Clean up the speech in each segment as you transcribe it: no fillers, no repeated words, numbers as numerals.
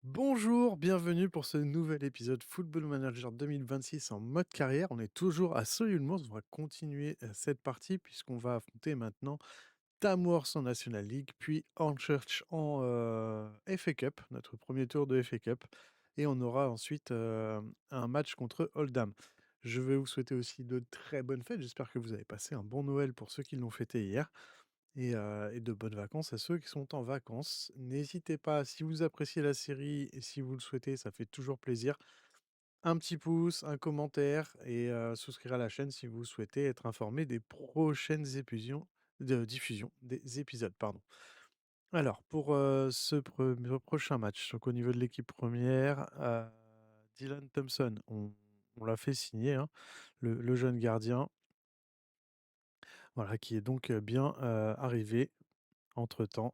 Bonjour, bienvenue pour ce nouvel épisode Football Manager 2026 en mode carrière. On est toujours à Solulmans, on va continuer cette partie puisqu'on va affronter maintenant Tamworth en National League, puis Hornchurch en FA Cup, notre premier tour de FA Cup. Et on aura ensuite un match contre Oldham. Je vais vous souhaiter aussi de très bonnes fêtes. J'espère que vous avez passé un bon Noël pour ceux qui l'ont fêté hier et de bonnes vacances à ceux qui sont en vacances. N'hésitez pas, si vous appréciez la série et si vous le souhaitez, ça fait toujours plaisir. Un petit pouce, un commentaire et souscrire à la chaîne si vous souhaitez être informé des prochaines diffusions des épisodes, pardon. Alors, pour ce prochain match, donc au niveau de l'équipe première, Dylan Thompson, on l'a fait signer, hein, le jeune gardien, voilà, qui est donc bien arrivé entre-temps.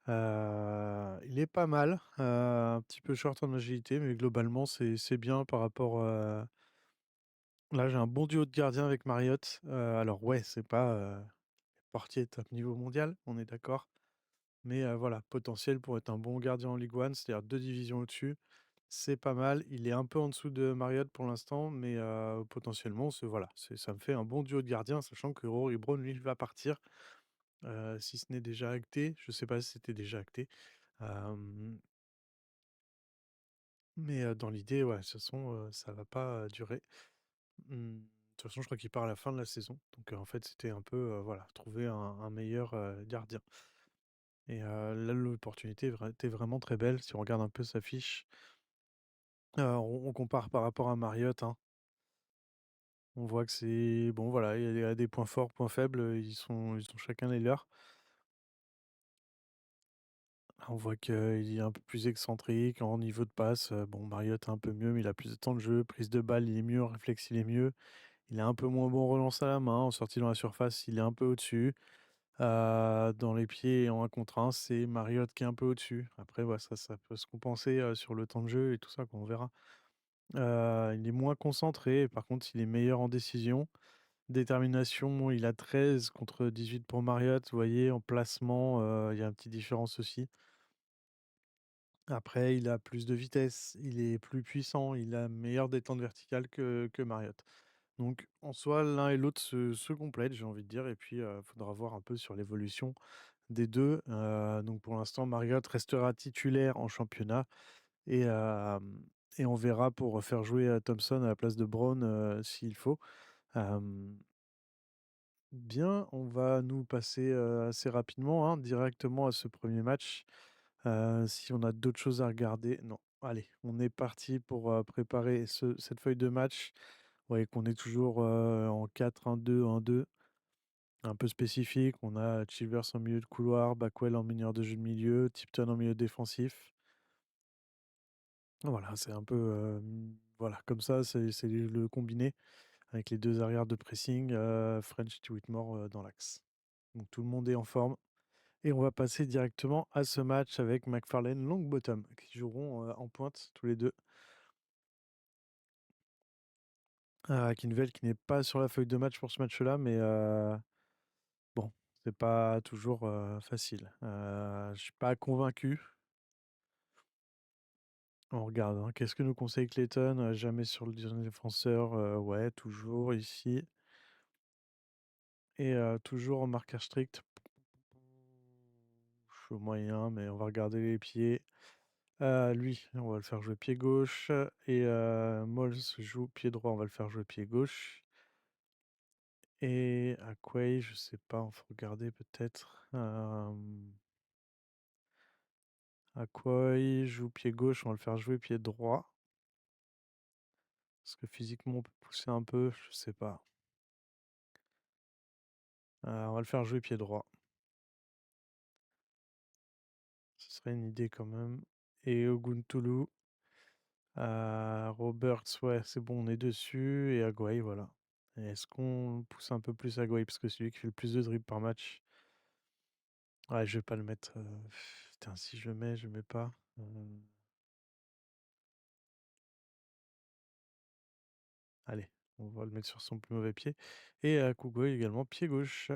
Il est pas mal, un petit peu short en agilité, mais globalement, c'est bien par rapport, là, j'ai un bon duo de gardiens avec Marriott. Alors ouais, c'est pas, portier top niveau mondial, on est d'accord. Mais voilà, potentiel pour être un bon gardien en Ligue 1, c'est-à-dire 2 divisions au-dessus, c'est pas mal. Il est un peu en dessous de Marriott pour l'instant, mais potentiellement, voilà, ça me fait un bon duo de gardiens, sachant que Rory Brown, lui, va partir, si ce n'est déjà acté. Je sais pas si c'était déjà acté. Hem Mais dans l'idée, ouais, de toute façon, ça va pas, durer. De toute façon, je crois qu'il part à la fin de la saison. Donc en fait, c'était un peu, voilà, trouver un meilleur, gardien et là, l'opportunité était vraiment très belle. Si on regarde un peu sa fiche, on compare par rapport à Marriott, hein. On voit que c'est bon, voilà, il y a des points forts, points faibles, ils sont chacun les leurs. On voit qu'il est un peu plus excentrique en niveau de passe, bon, Marriott un peu mieux, mais il a plus de temps de jeu. Prise de balle, il est mieux, en réflexe, il est mieux. Il est un peu moins bon en relance à la main, en sortie dans la surface, il est un peu au-dessus. Dans les pieds en 1 contre 1, c'est Marriott qui est un peu au-dessus. Après, ouais, ça peut se compenser, sur le temps de jeu et tout ça, quoi, on verra. Il est moins concentré, par contre, il est meilleur en décision. Détermination, il a 13 contre 18 pour Marriott. Vous voyez, en placement, il y a une petite différence aussi. Après, il a plus de vitesse, il est plus puissant, il a meilleure détente verticale que Marriott. Donc en soi, l'un et l'autre se complètent, j'ai envie de dire et puis, faudra voir un peu sur l'évolution des 2. Donc pour l'instant, Marriott restera titulaire en championnat et et on verra pour faire jouer, Thompson à la place de Brown, s'il faut. Hem, Bien, on va nous passer, assez rapidement, hein, directement à ce premier match. Si on a d'autres choses à regarder non. Allez, on est parti pour, préparer cette feuille de match. Vous voyez qu'on est toujours, en 4-1-2-1-2, un peu spécifique. On a Chilvers en milieu de couloir, Backwell en meneur de jeu de milieu, Tipton en milieu défensif. Voilà, c'est un peu, voilà, comme ça, c'est le combiné avec les 2 arrières de pressing, French et Whitmore, dans l'axe. Donc tout le monde est en forme et on va passer directement à ce match avec McFarlane Longbottom qui joueront, en pointe tous les 2. Kinvel qui n'est pas sur la feuille de match pour ce match-là, mais bon, c'est pas toujours, facile. Je suis pas convaincu. On regarde, hein. Qu'est-ce que nous conseille Clayton? Jamais sur le deuxième défenseur, ouais, toujours ici et toujours en marquage strict. Chaud moyen, mais on va regarder les pieds. Lui, on va le faire jouer pied gauche et Mols joue pied droit, on va le faire jouer pied gauche et Aquay, je sais pas, il faut regarder peut-être, Aquay joue pied gauche, on va le faire jouer pied droit. Est-ce que physiquement on peut pousser un peu? Je sais pas. On va le faire jouer pied droit. Ce serait une idée quand même et Oguntulu, Roberts, ouais, c'est bon, on est dessus et Aguayi, voilà. Et est-ce qu'on pousse un peu plus Aguayi parce que c'est lui qui fait le plus de dribbles par match? Ouais, je vais pas le mettre, putain, si je le mets, je le mets pas. Allez, on va le mettre sur son plus mauvais pied et Kugoi également pied gauche.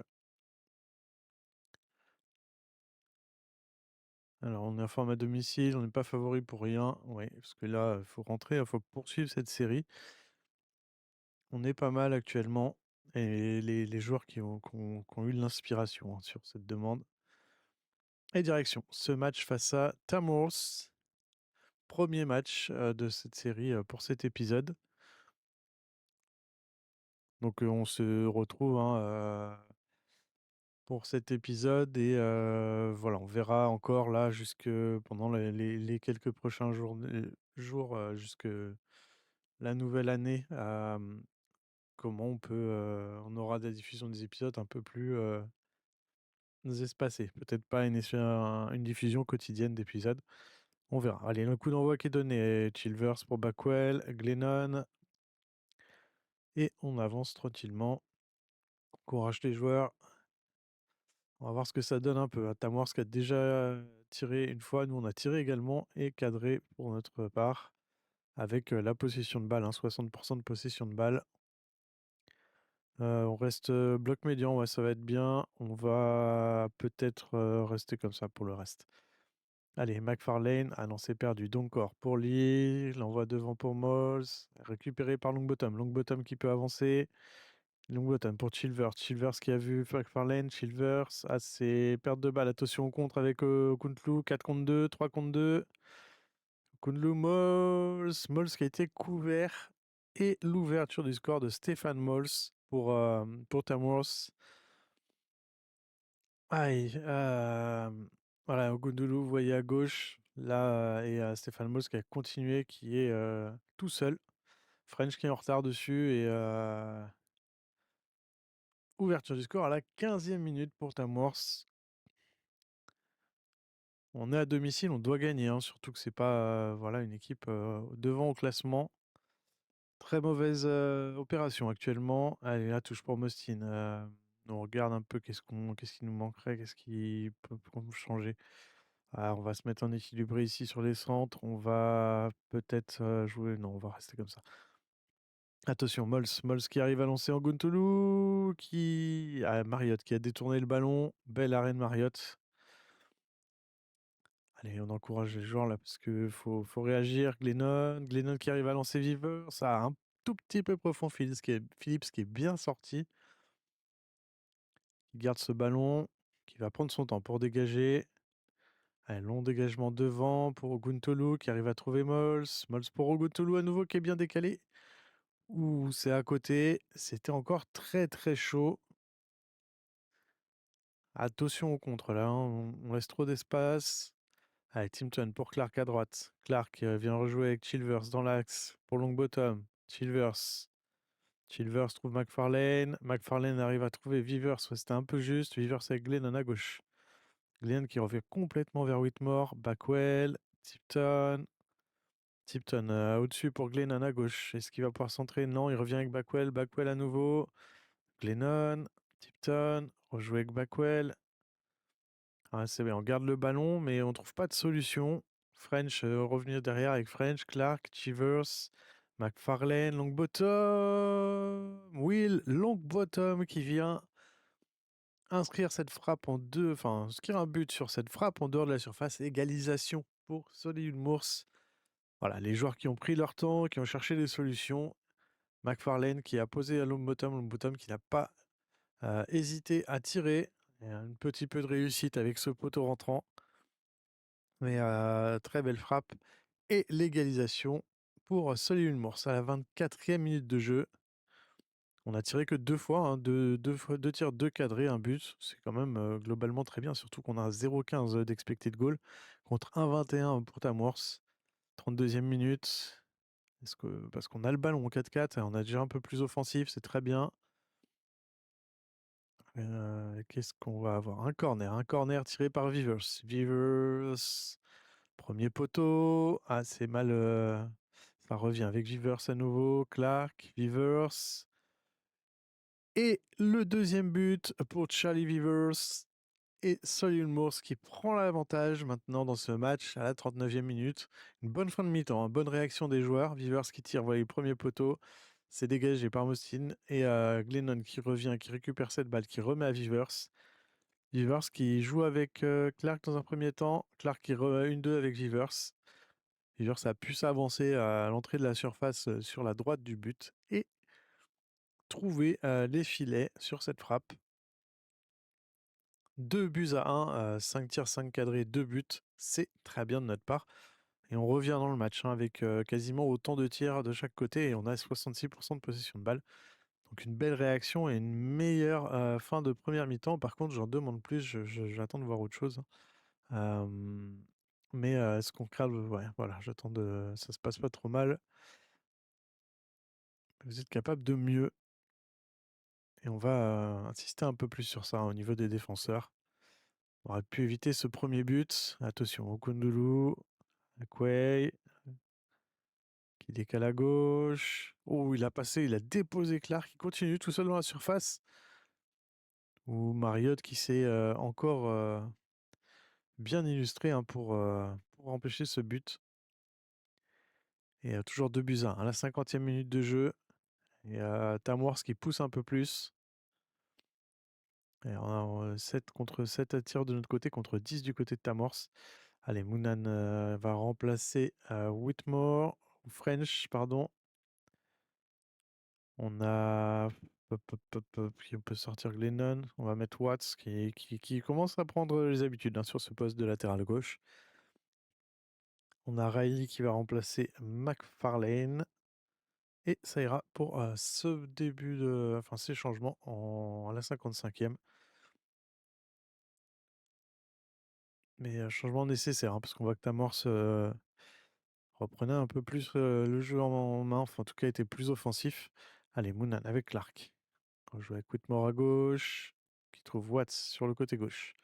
Alors, on est en forme à domicile, on n'est pas favori pour rien. Oui, parce que là, il faut rentrer, il faut poursuivre cette série. On est pas mal actuellement et les joueurs qui ont eu de l'inspiration, hein, sur cette demande. Et direction ce match face à Tamworth. Premier match, de cette série, pour cet épisode. Donc, on se retrouve, hein, pour cet épisode et voilà, on verra encore là jusque pendant les quelques prochains jours, jusque la nouvelle année, comment on aura des diffusions des épisodes un peu plus, espacées. Peut-être pas une diffusion quotidienne d'épisodes. On verra. Allez, le coup d'envoi qui est donné. Chilvers pour Backwell, Glennon et on avance tranquillement. Courage les joueurs. On va voir ce que ça donne un peu. Tamworth qui a déjà tiré une fois, nous on a tiré également et cadré pour notre part avec la possession de balle, hein, 60% de possession de balle. On reste bloc médian, ouais, ça va être bien. On va peut-être rester comme ça pour le reste. Allez, McFarlane, ah non, c'est perdu. Doncor pour Lee, l'envoie devant pour Mols, récupéré par Longbottom. Longbottom qui peut avancer. Longbottom pour Chilvers. Chilvers qui a vu McFarlane. Chilvers, ah, c'est perte de balle. Attention au contre avec Kuntlu. 4 contre 2, 3 contre 2. Kuntlu, Mols. Mols qui a été couvert. Et l'ouverture du score de Stéphane Mols pour Tamworth. Aïe, voilà, Ogundulu, vous voyez à gauche, là, et Stéphane Mols qui a continué, qui est tout seul. French qui est en retard dessus, et ouverture du score à la 15e minute pour Tamworth. On est à domicile, on doit gagner, hein, surtout que c'est pas voilà, une équipe devant au classement. Très mauvaise opération actuellement. Allez, la touche pour Mostyn. On regarde un peu qu'est-ce qui nous manquerait, qu'est-ce qui peut changer. Ah, on va se mettre en équilibré ici sur les centres. On va peut-être jouer. Non, on va rester comme ça. Attention, Mols qui arrive à lancer en Guntulu. Mariotte qui a détourné le ballon. Belle arène Mariotte. Allez, on encourage les joueurs là parce qu'il faut réagir. Glennon qui arrive à lancer Viver. Ça a un tout petit peu profond. Phillips qui est bien sorti. Il garde ce ballon. Qui va prendre son temps pour dégager. Un long dégagement devant pour Oguntolu qui arrive à trouver Mols. Mols pour Oguntolu à nouveau qui est bien décalé. Ouh, c'est à côté. C'était encore très très chaud. Attention au contre là, hein, on laisse trop d'espace. Allez, Timpton pour Clark à droite. Clark vient rejouer avec Chilvers dans l'axe pour Longbottom. Chilvers. Chilvers trouve McFarlane. McFarlane arrive à trouver Vivers. C'était un peu juste. Vivers avec Glennon à gauche. Glennon qui revient complètement vers Whitmore. Backwell. Tipton. Tipton au-dessus pour Glennon à gauche. Est-ce qu'il va pouvoir centrer? Non, il revient avec Backwell. Backwell à nouveau. Glennon. Tipton. Rejouer avec Backwell. Ah, c'est bien, on garde le ballon, mais on trouve pas de solution. French revenir derrière avec French, Clark, Chivers, McFarlane, Longbottom. Will Longbottom qui vient inscrire cette frappe inscrire un but sur cette frappe en dehors de la surface. Égalisation pour Solid Moors. Voilà, les joueurs qui ont pris leur temps, qui ont cherché des solutions. McFarlane qui a posé à Longbottom qui n'a pas hésité à tirer. Et un petit peu de réussite avec ce poteau rentrant. Mais très belle frappe. Et l'égalisation pour Solid Moors à la 24e minute de jeu. On a tiré que 2 fois, hein, deux tirs, 2 cadrés, un but. C'est quand même globalement très bien, surtout qu'on a 0,15 d'expected goal contre 1,21 pour Tamworth. 32e minute. Parce qu'on a le ballon en 4-4, on a déjà un peu plus offensif, c'est très bien. Qu'est-ce qu'on va avoir? Un corner tiré par Vivers. Vivers, premier poteau. Ah, c'est mal. Ça revient avec Vivers à nouveau. Clark, Vivers. Et le deuxième but pour Charlie Vivers. Et Solid Moors qui prend l'avantage maintenant dans ce match à la 39e minute. Une bonne fin de mi-temps, une bonne réaction des joueurs. Vivers qui tire, voilà le premier poteau. C'est dégagé par Mostyn. Et Glennon qui revient, qui récupère cette balle, qui remet à Vivers. Vivers qui joue avec Clark dans un premier temps. Clark qui 1-2 avec Vivers. Vivers a pu s'avancer à l'entrée de la surface sur la droite du but et trouver les filets sur cette frappe. 2-1, 5 tirs, 5 cadrés, 2 buts. C'est très bien de notre part. Et on revient dans le match hein, avec quasiment autant de tirs de chaque côté et on a 66% de possession de balle. Donc une belle réaction et une meilleure fin de première mi-temps. Par contre, j'en demande plus, j'attends de voir autre chose, hein. Mais est-ce qu'on crée ouais, voilà, j'attends de. Ça se passe pas trop mal. Vous êtes capable de mieux. Et on va insister un peu plus sur ça hein, au niveau des défenseurs. On aurait pu éviter ce premier but. Attention, Okundulu, Quay, qui décale à gauche. Oh, il a passé, il a déposé Clark, il continue tout seul dans la surface. Ou Marriott qui s'est encore bien illustré hein, pour empêcher ce but. Et toujours 2-1 à la 50e minute de jeu. Et Tamworth qui pousse un peu plus. Et on a 7 contre 7 à tir de notre côté, contre 10 du côté de Tamworth. Allez, Moonan va remplacer Whitmore, ou French, pardon. On a. On peut sortir Glennon. On va mettre Watts qui commence à prendre les habitudes hein, sur ce poste de latéral gauche. On a Riley qui va remplacer McFarlane. Et ça ira pour ce début de. Enfin, ces changements à la 55e. Mais changement nécessaire hein, parce qu'on voit que Tamors reprenait un peu plus le jeu en main. Enfin, en tout cas, était plus offensif. Allez, Moonan avec Clark. On joue avec Whitmore à gauche. Qui trouve Watts sur le côté gauche.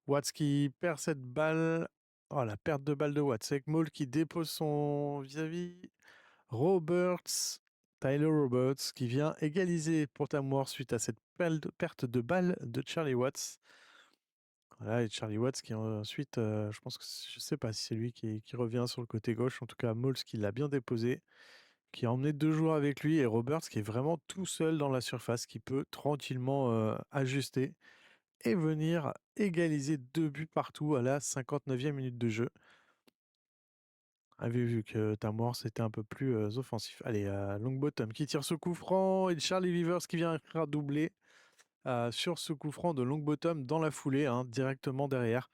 Watts qui perd cette balle. Oh, la perte de balle de Watts. Avec Maul qui dépose son vis-à-vis. Roberts. Tyler Roberts qui vient égaliser pour Tamworth suite à cette perte de balle de Charlie Watts. Voilà, et Charlie Watts qui ensuite, je pense que je sais pas si c'est lui qui revient sur le côté gauche. En tout cas, Mols qui l'a bien déposé, qui a emmené 2 joueurs avec lui et Roberts qui est vraiment tout seul dans la surface, qui peut tranquillement ajuster et venir égaliser 2 buts partout à la 59e minute de jeu. Avait vu que Tamworth était un peu plus offensif. Allez, Longbottom qui tire ce coup franc et Charlie Vivers qui vient faire doubler sur ce coup franc de Longbottom dans la foulée, hein, directement derrière.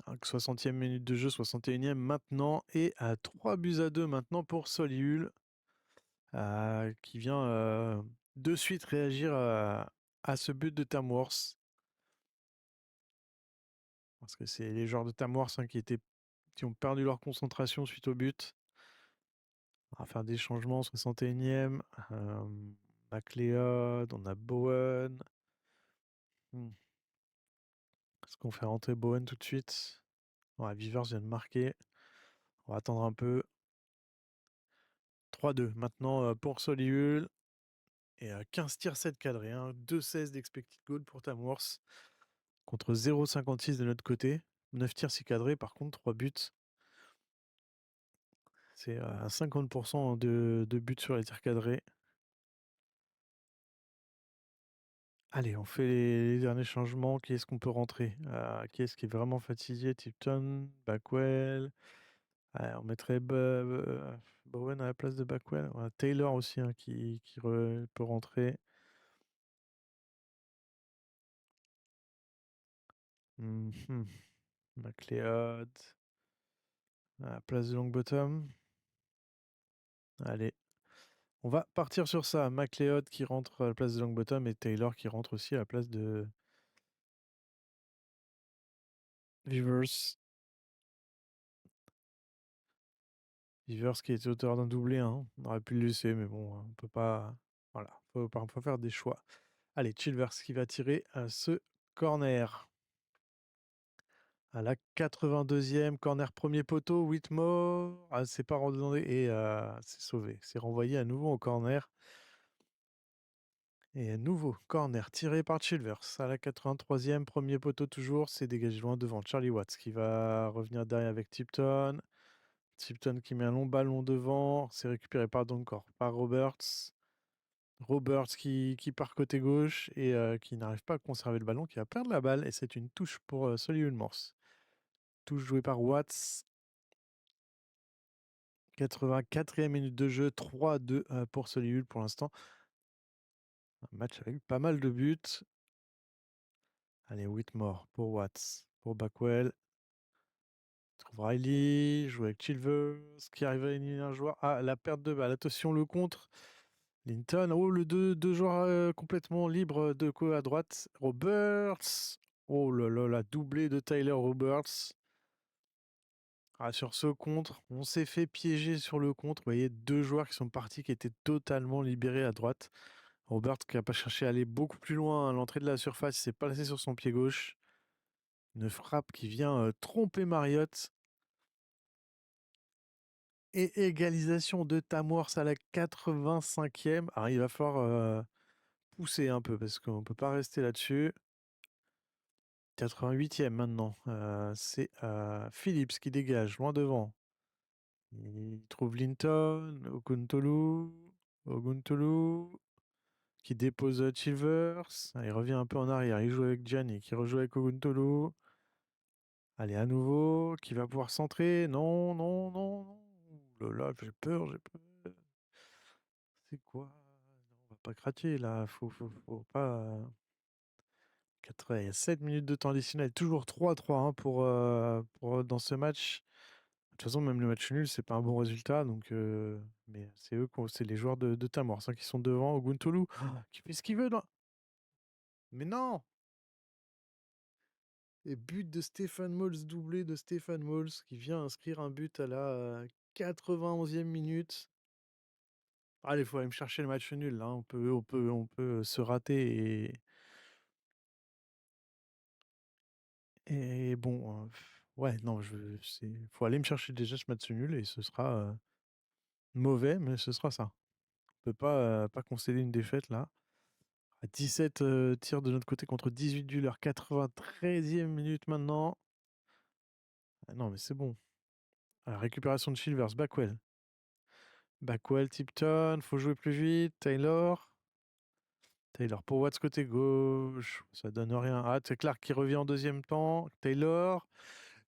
60e minute de jeu, 61e maintenant, et à 3-2 maintenant pour Solihull, qui vient de suite réagir à ce but de Tamworth. Parce que c'est les joueurs de Tamworth hein, qui ont perdu leur concentration suite au but. On va faire des changements, 61e. McLeod, on a Bowen. Est-ce qu'on fait rentrer Bowen tout de suite? Ouais, Vivers vient de marquer. On va attendre un peu. 3-2 maintenant pour Solihull. Et 15 tirs, 7 cadrés. Hein. 2-16 d'expected goal pour Tamworth. Contre 0,56 de notre côté. 9 tirs, 6 cadrés. Par contre, 3 buts. C'est à 50% de buts sur les tirs cadrés. Allez, on fait les derniers changements. Qui est-ce qu'on peut rentrer? Qui est-ce qui est vraiment fatigué? Tipton, Backwell. On mettrait Bowen à la place de Backwell. On a Taylor aussi hein, qui peut rentrer. McLeod à la place de Longbottom. Allez, on va partir sur ça. McLeod qui rentre à la place de Longbottom et Taylor qui rentre aussi à la place de Vivers. Vivers qui était auteur d'un doublé. Hein. On aurait pu le laisser, mais bon, on peut pas. Voilà, faut faire des choix. Allez, Chilvers qui va tirer ce corner. À la 82e, corner premier poteau, Whitmore. C'est pas redondé et c'est sauvé. C'est renvoyé à nouveau au corner. Et à nouveau, corner tiré par Chilvers. À la 83e, premier poteau toujours. C'est dégagé loin devant Charlie Watts qui va revenir derrière avec Tipton. Tipton qui met un long ballon devant. C'est récupéré par Doncor, par Roberts. Roberts qui part côté gauche et qui n'arrive pas à conserver le ballon, qui va perdre la balle et c'est une touche pour Solihull Morse. Touche jouée par Watts. 84e minute de jeu, 3-2 pour Solihull pour l'instant. Un match avec pas mal de buts. Allez, Whitmore pour Watts, pour Backwell. Trouve Riley, joue avec Chilvers, qui arrive à éliminer un joueur. Ah, la perte de balle. Attention, le contre. Linton, oh, le deux joueurs complètement libres de quoi à droite. Roberts. Oh là là, la doublée de Tyler Roberts. Ah, sur ce contre, on s'est fait piéger sur le contre. Vous voyez, deux joueurs qui sont partis, qui étaient totalement libérés à droite. Roberts qui n'a pas cherché à aller beaucoup plus loin à l'entrée de la surface, il s'est placé sur son pied gauche. Une frappe qui vient tromper Marriott. Et égalisation de Tamworth à la 85e. Alors il va falloir pousser un peu parce qu'on ne peut pas rester là-dessus. 88e maintenant. C'est Phillips qui dégage loin devant. Il trouve Linton, Oguntolu qui dépose Chilvers. Il revient un peu en arrière. Il joue avec Gianni qui rejoue avec Oguntolu. Allez, à nouveau, qui va pouvoir centrer. Non, non, non, non. Oh là là, j'ai peur, j'ai peur. C'est quoi? Non, on va pas craquer là. Faut pas. Il y a 7 minutes de temps additionnel. Toujours 3-3 hein, dans ce match. De toute façon, même le match nul, c'est pas un bon résultat. Donc, mais c'est eux, c'est les joueurs de Tamor qui sont devant. Oguntolu, qui fait ce qu'il veut. Mais non! Et but de Stéphane Mols, doublé de Stéphane Mols, qui vient inscrire un but à la 91e minute. Allez, il faut aller me chercher le match nul. Là. On peut se rater. Et bon, ouais, non, faut aller me chercher déjà ce match nul et ce sera mauvais, mais ce sera ça. On peut pas concéder une défaite là. À 17 tirs de notre côté contre 18 du leur, 93e minute maintenant. Ah non, mais c'est bon. Récupération de Chilvers, Backwell. Backwell, Tipton, faut jouer plus vite. Taylor. Taylor pour Watts côté gauche. Ça donne rien. Ah, c'est Clark qui revient en deuxième temps. Taylor.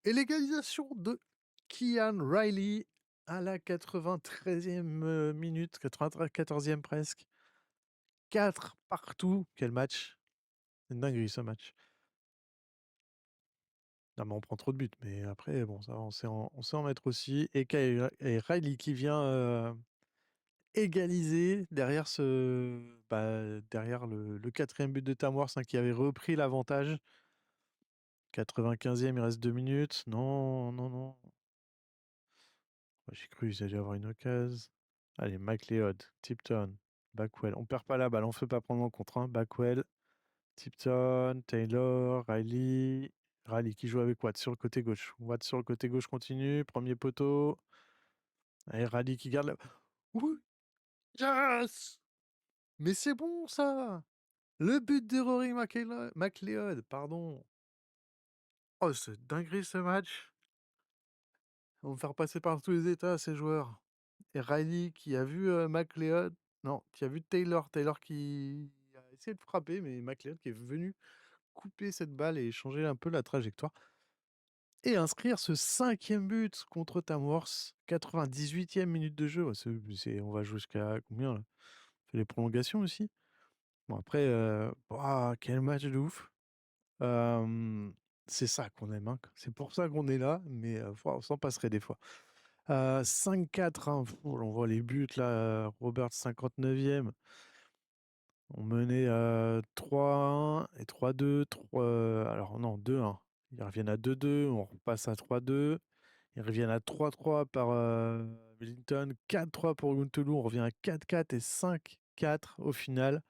Et l'égalisation de Kian Riley à la 93e minute, 94e presque. 4 partout. Quel match. C'est une dinguerie ce match. Non, mais on prend trop de buts. Mais après, bon, ça, on sait en mettre aussi. Et Riley qui vient égaliser derrière derrière le quatrième but de Tamworth qui avait repris l'avantage. 95e, il reste 2 minutes. Non, non, non. J'ai cru qu'il allait y avoir une occasion. Allez, McLeod, Tipton, Backwell. On perd pas la balle, on ne fait pas prendre en contre. Hein. Backwell, Tipton, Taylor, Riley. Riley qui joue avec Watt sur le côté gauche. Watt sur le côté gauche continue. Premier poteau. Et Riley qui garde la... Ouh, yes! Mais c'est bon ça! Le but de Rory McLeod, pardon. Oh, c'est dinguerie ce match. On va me faire passer par tous les états ces joueurs. Et Riley qui a vu McLeod, non, qui a vu Taylor qui a essayé de frapper, mais McLeod qui est venu couper cette balle et changer un peu la trajectoire. Et inscrire ce 5e but contre Tamworth, 98e minute de jeu. On va jouer jusqu'à combien là? On fait les prolongations aussi. Bon après, quel match de ouf. C'est ça qu'on aime, hein. C'est pour ça qu'on est là, mais on s'en passerait des fois. 5-4, hein. On voit les buts là. Robert 59e. On menait 3-1 et 3-2. Alors non, 2-1. Ils reviennent à 2-2. On repasse à 3-2. Ils reviennent à 3-3 par Wellington. 4-3 pour Guntulu. On revient à 4-4 et 5-4 au final.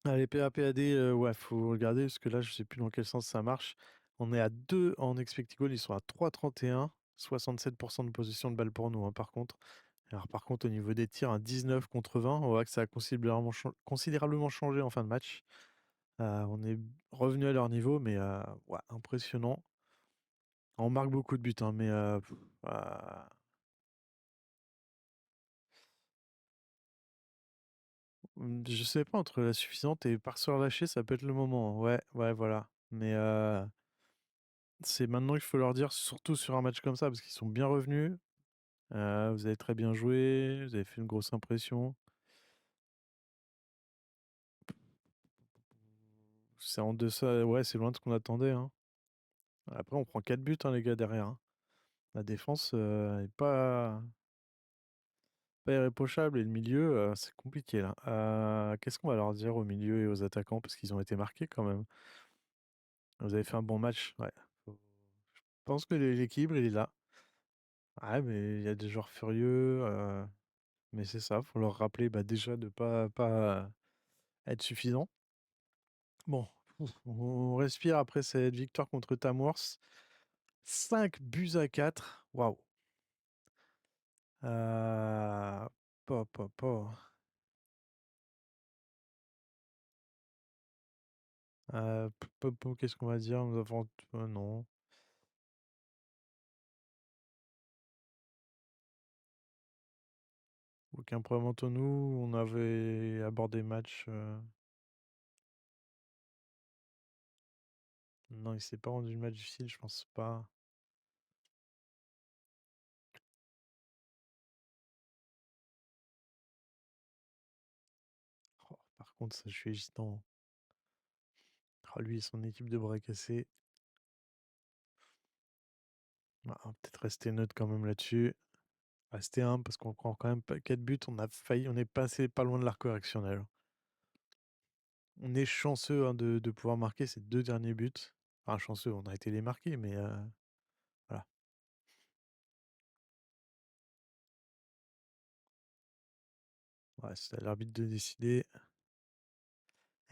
Allez, PAPAD, ouais, faut regarder parce que là, je sais plus dans quel sens ça marche. On est à 2 en expected goal, ils sont à 3,31, 67% de possession de balle pour nous, hein, par contre. Alors, par contre, au niveau des tirs, un 19 contre 20, on voit que ça a considérablement changé en fin de match. On est revenu à leur niveau, mais ouais, impressionnant. On marque beaucoup de buts, hein, mais Je sais pas, entre la suffisante et par se relâcher, ça peut être le moment. Ouais, ouais, voilà. Mais c'est maintenant qu'il faut leur dire, surtout sur un match comme ça, parce qu'ils sont bien revenus. Vous avez très bien joué, vous avez fait une grosse impression. C'est en deçà, ouais, c'est loin de ce qu'on attendait, hein. Après, on prend 4 buts, hein, les gars, derrière, hein. La défense est pas irréprochable et le milieu, c'est compliqué là. Qu'est-ce qu'on va leur dire au milieu et aux attaquants parce qu'ils ont été marqués quand même? Vous avez fait un bon match, ouais. Faut Je pense que l'équilibre, il est là. Ouais, mais il y a des joueurs furieux, mais c'est ça, faut leur rappeler, bah, déjà de pas être suffisant. Bon, ouf, on respire après cette victoire contre Tamworth. 5 buts à 4, waouh! Heu, po. Qu'est-ce qu'on va dire? Nous avons non, aucun problème entre nous. On avait abordé le match, non, il s'est pas rendu le match difficile, je pense pas. Oh, par contre, ça, je suis hésitant. Oh, lui et son équipe de bras cassés. Ah, on va peut-être rester neutre quand même là-dessus. Rester humble parce qu'on prend quand même pas 4 buts, on est passé pas loin de l'arc correctionnel. On est chanceux, hein, de pouvoir marquer ces 2 derniers buts. Enfin chanceux, on a été les marquer, mais voilà. Ouais, c'est à l'arbitre de décider.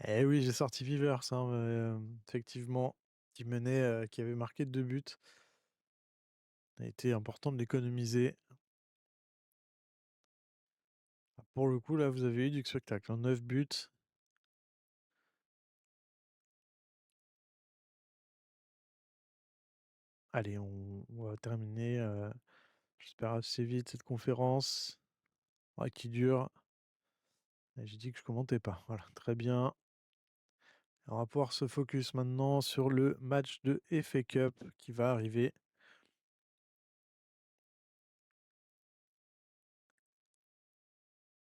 Eh oui, j'ai sorti Vivers, hein, effectivement, qui avait marqué 2 buts. Ça a été important de l'économiser. Ah, pour le coup, là, vous avez eu du spectacle, hein, 9 buts. Allez, on va terminer, j'espère assez vite cette conférence. Ouais, qui dure. Et j'ai dit que je commentais pas. Voilà, très bien. On va pouvoir se focus maintenant sur le match de FA Cup qui va arriver.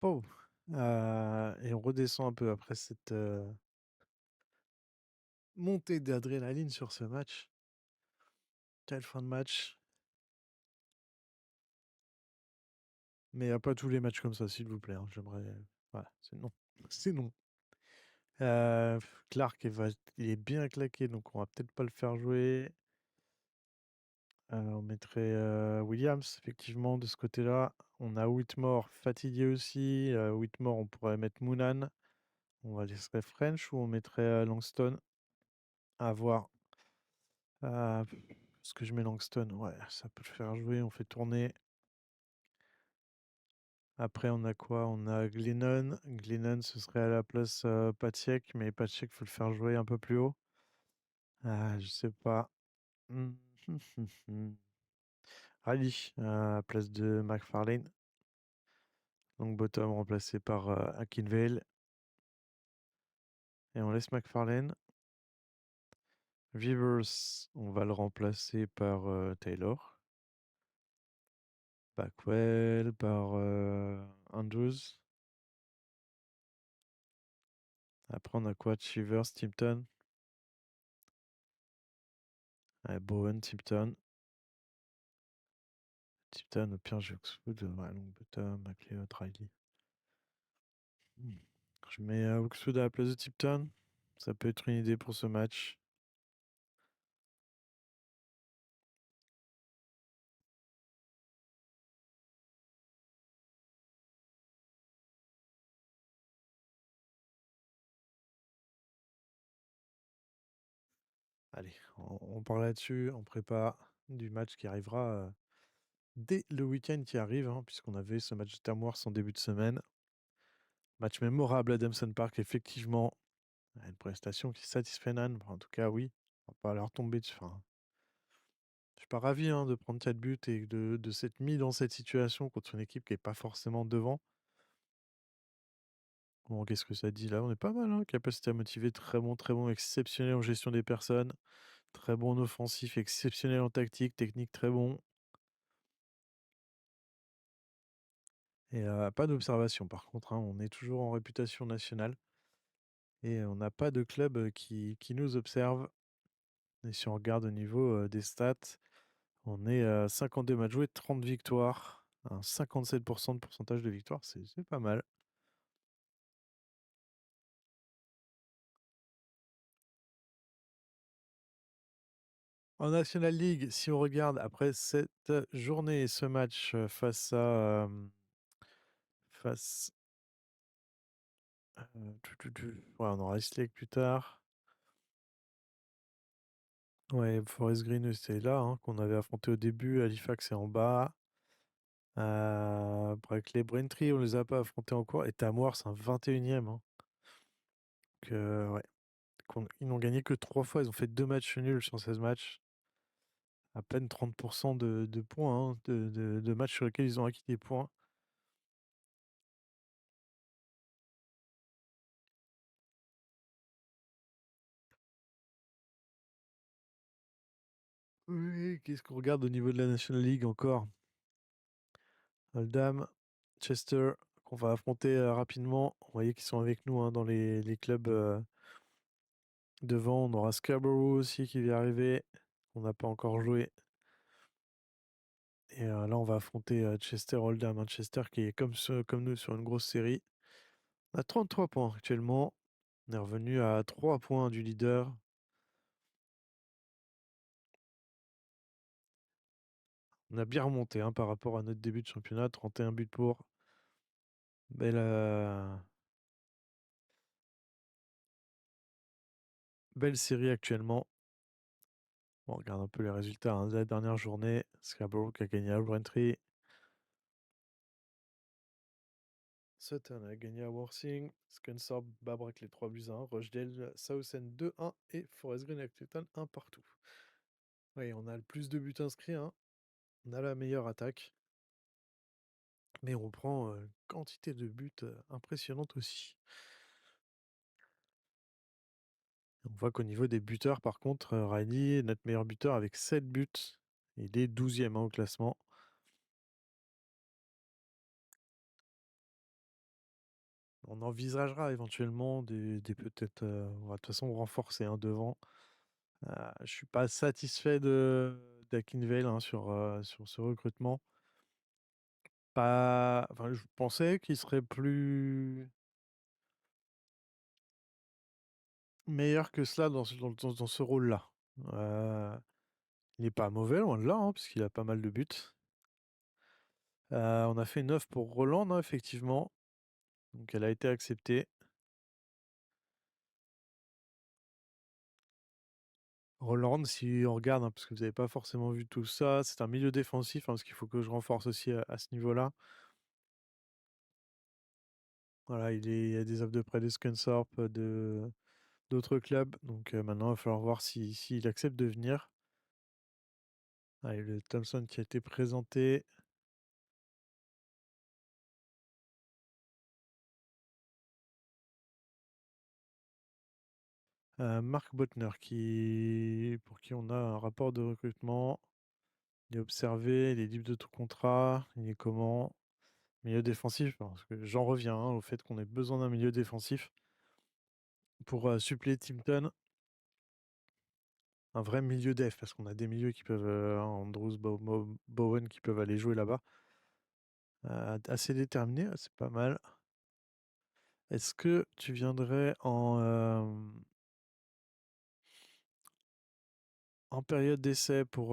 Oh! Et on redescend un peu après cette, montée d'adrénaline sur ce match. Quelle fin de match! Mais pas tous les matchs comme ça, s'il vous plaît, hein. J'aimerais, voilà, c'est non. C'est non. Clark il est bien claqué, donc on va peut-être pas le faire jouer. On mettrait, Williams effectivement de ce côté-là. On a Whitmore fatigué aussi. Whitmore, on pourrait mettre Moonan. On va laisserait French ou on mettrait, Langston? À voir. Heu, Est-ce que je mets Langston? Ouais, ça peut le faire jouer, on fait tourner. Après on a quoi? On a Glennon. Glennon, ce serait à la place, Paciek, mais Paciek, faut le faire jouer un peu plus haut. Je sais pas. Mmh. Riley, à place de McFarlane. Donc bottom remplacé par, Akinvale et on laisse McFarlane. Vivers, on va le remplacer par, Taylor. Backwell par, Andrews. Après on a quoi? Chivers, Tipton. Ouais, Bowen, Tipton. Tipton, au pire, j'ai Oxwood, ouais, Longbottom, McLeod, Riley. Hmm. Je mets, Oxwood à la place de Tipton. Ça peut être une idée pour ce match. Allez, on part là-dessus, on prépare du match qui arrivera, dès le week-end qui arrive, hein, puisqu'on avait ce match de Tamworth en début de semaine. Match mémorable à Dempsey Park, effectivement. Une prestation qui satisfait Nan. Enfin, en tout cas, oui. On va pas leur tomber dessus. Enfin, je suis pas ravi, hein, de prendre 4 buts et de s'être mis dans cette situation contre une équipe qui est pas forcément devant. Bon, qu'est-ce que ça dit là? On est pas mal, hein. Capacité à motiver, très bon, exceptionnel en gestion des personnes, très bon en offensif, exceptionnel en tactique, technique très bon et pas d'observation par contre, hein. On est toujours en réputation nationale et on n'a pas de club, qui nous observe et si on regarde au niveau, des stats, on est à 52 matchs joués, 30 victoires, un 57 de pourcentage de victoire, c'est pas mal. En National League, si on regarde après cette journée et ce match, face à, face, ouais, on aura East Lake plus tard. Ouais, Forest Green, c'est là, hein, qu'on avait affronté au début. Halifax est en bas. Brackley, Braintree, on les a pas affrontés en cours et Tamworth, c'est un 21e, hein. Donc ouais, ils n'ont gagné que 3 fois. Ils ont fait 2 matchs nuls sur 16 matchs. À peine 30 de points, hein, de matchs sur lesquels ils ont acquis des points. Oui, qu'est-ce qu'on regarde au niveau de la National League encore? Oldham, Chester, qu'on va affronter rapidement. Vous voyez qu'ils sont avec nous, hein, dans les clubs devant. On aura Scarborough aussi qui vient arriver. On n'a pas encore joué. Et là, on va affronter Chester Oldham. Manchester qui est comme nous sur une grosse série. On a 33 points actuellement. On est revenu à 3 points du leader. On a bien remonté, hein, par rapport à notre début de championnat. 31 buts pour. Belle, belle série actuellement. On regarde un peu les résultats, hein, de la dernière journée. Scarborough qui a gagné à Braintree. Sutton a gagné à Worthing. Scunthorpe Babrak les 3 buts à 1. Rochdale, Southend 2-1 et Forest Green et Clapton 1 partout. Oui, on a le plus de buts inscrits, hein. On a la meilleure attaque. Mais on prend une quantité de buts impressionnante aussi. On voit qu'au niveau des buteurs, par contre, Riley, notre meilleur buteur avec 7 buts. Il est 12e, hein, au classement. On envisagera éventuellement des peut-être, on va de toute façon renforcer, hein, devant. Je suis pas satisfait de d'Akinvale, hein, sur ce recrutement. Pas enfin, je pensais qu'il serait plus meilleur que cela dans ce rôle-là. Heu, il n'est pas mauvais, loin de là, hein, puisqu'il a pas mal de buts. On a fait une offre pour Roland, hein, effectivement, donc elle a été acceptée. Roland, si on regarde, hein, parce que vous avez pas forcément vu tout ça, c'est un milieu défensif, hein, parce qu'il faut que je renforce aussi à ce niveau-là. Voilà, il y a des offres de prêt de Scunthorpe, de d'autres clubs, donc maintenant il va falloir voir s'il accepte de venir. Allez, le Thompson qui a été présenté. Marc Bottner pour qui on a un rapport de recrutement. Il est observé, il est libre de tout contrat, il est comment? Milieu défensif, parce que j'en reviens, hein, au fait qu'on ait besoin d'un milieu défensif pour suppléer Timpton. Un vrai milieu def, parce qu'on a des milieux qui peuvent, Andrews, Bowen qui peuvent aller jouer là-bas. Assez déterminé, c'est pas mal. Est-ce que tu viendrais en période d'essai pour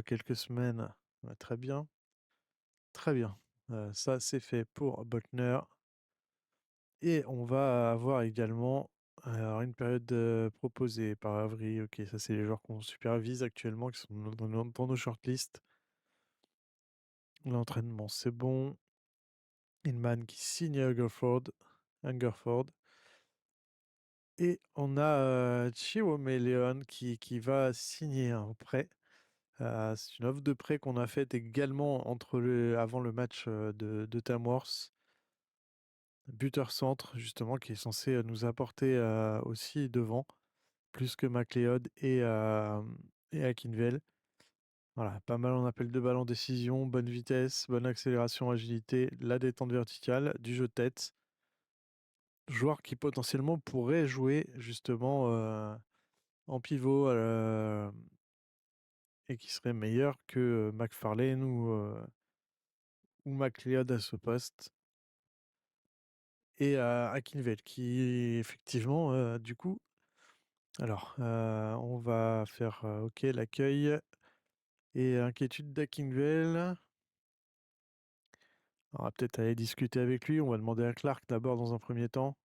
quelques semaines? Ouais, très bien, très bien. Ça, c'est fait pour Botner. Et on va avoir également alors une période proposée par Avril. Ok, ça, c'est les joueurs qu'on supervise actuellement, qui sont dans nos shortlists. L'entraînement, c'est bon. Inman qui signe à Hungerford. Et on a Chiwome Leon qui va signer un prêt. C'est une offre de prêt qu'on a faite également avant le match de Tamworth. buteur centre, justement, qui est censé nous apporter aussi devant, plus que McLeod et Akinvel. Voilà, pas mal en appel de balle en décision, bonne vitesse, bonne accélération, agilité, la détente verticale, du jeu de tête. Joueur qui potentiellement pourrait jouer justement en pivot et qui serait meilleur que McFarlane ou McLeod à ce poste. Et Akinvel qui effectivement, du coup, alors on va faire OK l'accueil et inquiétude d'Akinvel. On va peut-être aller discuter avec lui. On va demander à Clark d'abord dans un premier temps.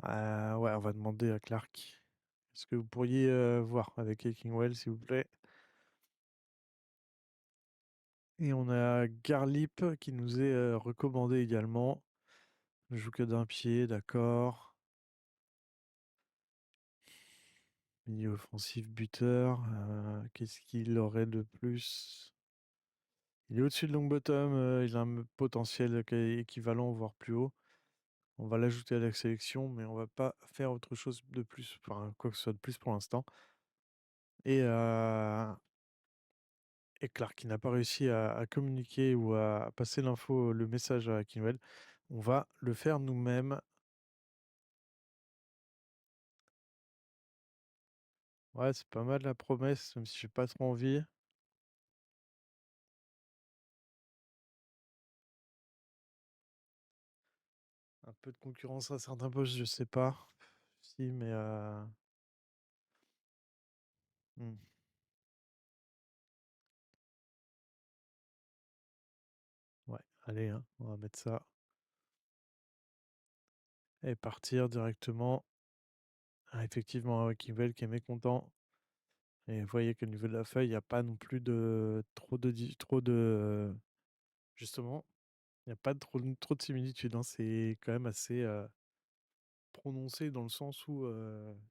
Ouais, on va demander à Clark. Est-ce que vous pourriez voir avec Akingwell, s'il vous plaît? Et on a Garlip qui nous est recommandé également. Ne joue que d'un pied, d'accord. Milieu offensif, buteur. Qu'est-ce qu'il aurait de plus? Il est au-dessus de Longbottom. Il a un potentiel équivalent, voire plus haut. On va l'ajouter à la sélection, mais on va pas faire autre chose de plus, enfin quoi que ce soit de plus pour l'instant. Et, et Clark qui n'a pas réussi à communiquer ou à passer l'info, le message à Kinwell, on va le faire nous-mêmes. Ouais, c'est pas mal la promesse, même si j'ai pas trop envie. Un peu de concurrence à certains postes, je sais pas. Si, mais hmm. Ouais, allez, hein, on va mettre ça et partir directement. Ah, effectivement, Kinwell qui est mécontent. Et vous voyez qu'au niveau de la feuille, il n'y a pas non plus de trop de justement, il n'y a pas de trop de similitudes, hein. C'est quand même assez prononcé dans le sens où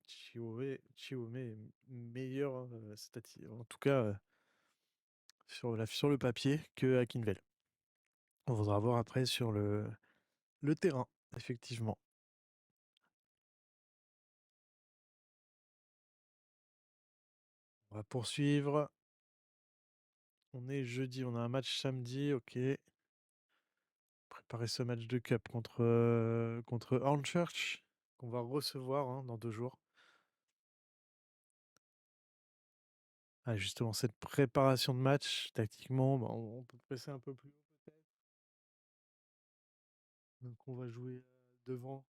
Chiome est meilleur, en tout cas sur le papier que Akinvel. On voudra voir après sur le terrain, effectivement. On va poursuivre. On est jeudi, on a un match samedi, ok. Préparer ce match de cup contre Hornchurch, qu'on va recevoir hein, dans 2 jours. Ah, justement, cette préparation de match, tactiquement, bah, on peut presser un peu plus haut peut-être. Donc on va jouer devant.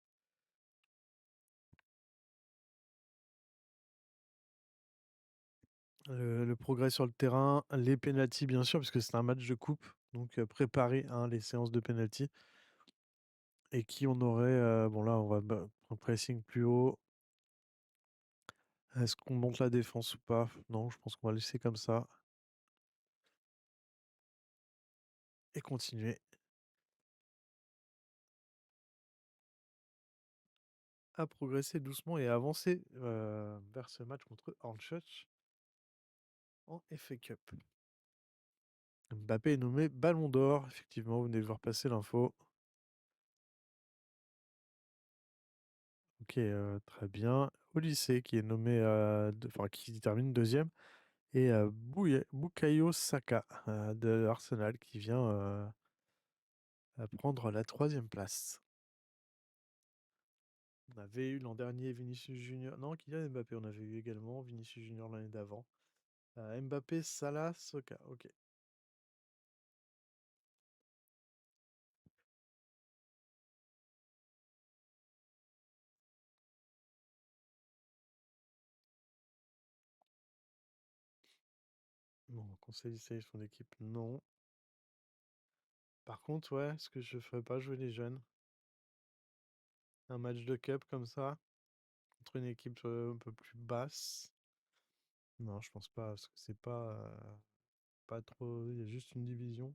Le progrès sur le terrain, les pénaltys bien sûr, puisque c'est un match de coupe. Donc préparer hein, les séances de pénalty. Et qui on aurait... bon là, on va un pressing plus haut. Est-ce qu'on monte la défense ou pas? Non, je pense qu'on va laisser comme ça. Et continuer à progresser doucement et à avancer vers ce match contre Hornchurch en FA Cup. Mbappé est nommé Ballon d'Or. Effectivement, vous venez de voir passer l'info. Ok, très bien. Olyssée qui est nommé, enfin qui termine deuxième. Et Bukayo Saka de Arsenal qui vient à prendre la troisième place. On avait eu l'an dernier Vinicius Junior. Non, Kylian Mbappé, on avait eu également Vinicius Junior l'année d'avant. Mbappé, Salah, Saka. Ok. Bon, conseil de sélection d'équipe, non. Par contre, ouais, est-ce que je ferais pas jouer les jeunes? Un match de cup comme ça, contre une équipe un peu plus basse? Non, je pense pas, parce que c'est pas trop. Il y a juste une division.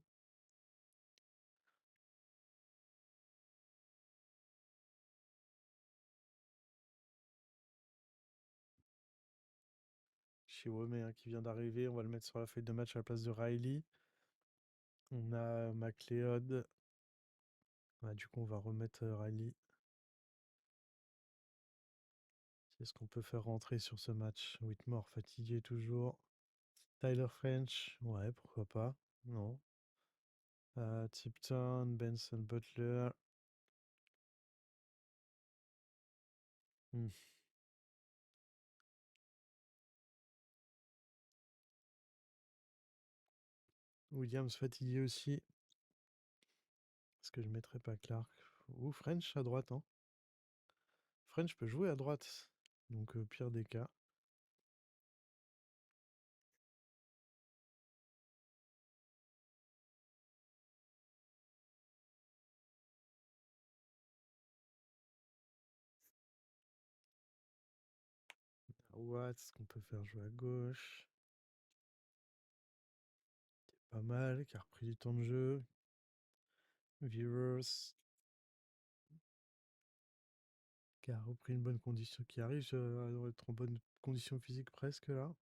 Chiwome hein, qui vient d'arriver, on va le mettre sur la feuille de match à la place de Riley. On a McLeod. Ouais, du coup, on va remettre Riley. Qu'est-ce qu'on peut faire rentrer sur ce match? Whitmore fatigué toujours. Tyler French, ouais, pourquoi pas. Non. Tipton, Benson Butler. Hmm. Williams fatigué aussi. Est-ce que je mettrais pas Clark? Ou French à droite, hein? French peut jouer à droite. Donc, pire des cas. Watt, ce qu'on peut faire jouer à gauche. Pas mal, qui a repris du temps de jeu. Viewers, qui a repris une bonne condition, qui arrive à être en bonne condition physique presque là.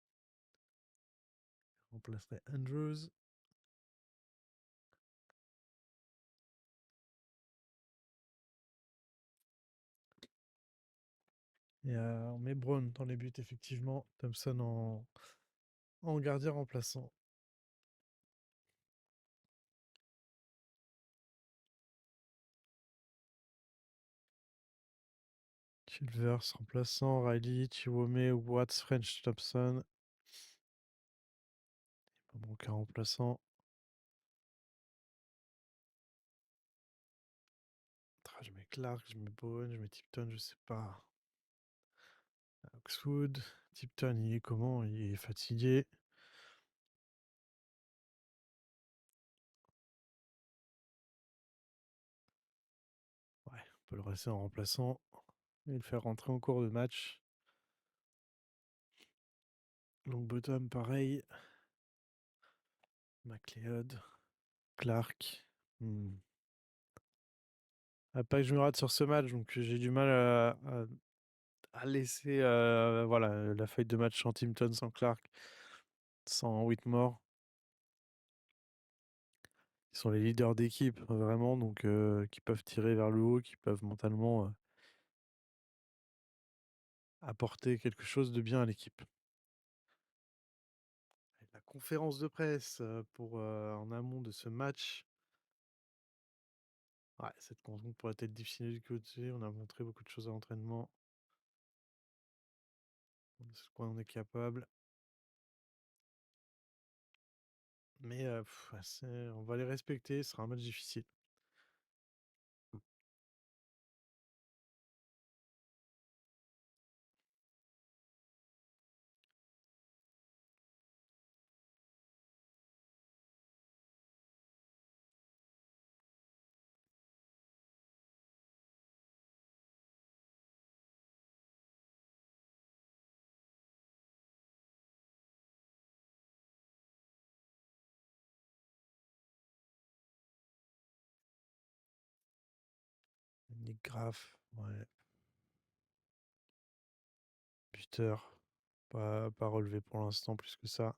Remplacerait Andrews. Et on met Brown dans les buts, effectivement. Thompson en gardien remplaçant. Chilvers remplaçant. Riley, Chiwome, Watts, French, Thompson. Il va manquer un remplaçant. Je mets Clark, je mets Bowen, je mets Tipton, je sais pas. Oxwood. Tipton, il est comment? Il est fatigué. Ouais, on peut le rester en remplaçant et le faire rentrer en cours de match. Longbottom, pareil. McLeod. Clark. Pas que je me rate sur ce match, donc j'ai du mal à laisser voilà, la feuille de match sans Timpton, sans Clark, sans Whitmore. Ils sont les leaders d'équipe, vraiment, donc qui peuvent tirer vers le haut, qui peuvent mentalement apporter quelque chose de bien à l'équipe. La conférence de presse pour en amont de ce match. Ouais, cette rencontre pourrait être difficile du côté. On a montré beaucoup de choses à l'entraînement. De ce point on est capable. Mais on va les respecter. Ce sera un match difficile. Nick Graff, ouais. Buteur. Pas relevé pour l'instant plus que ça.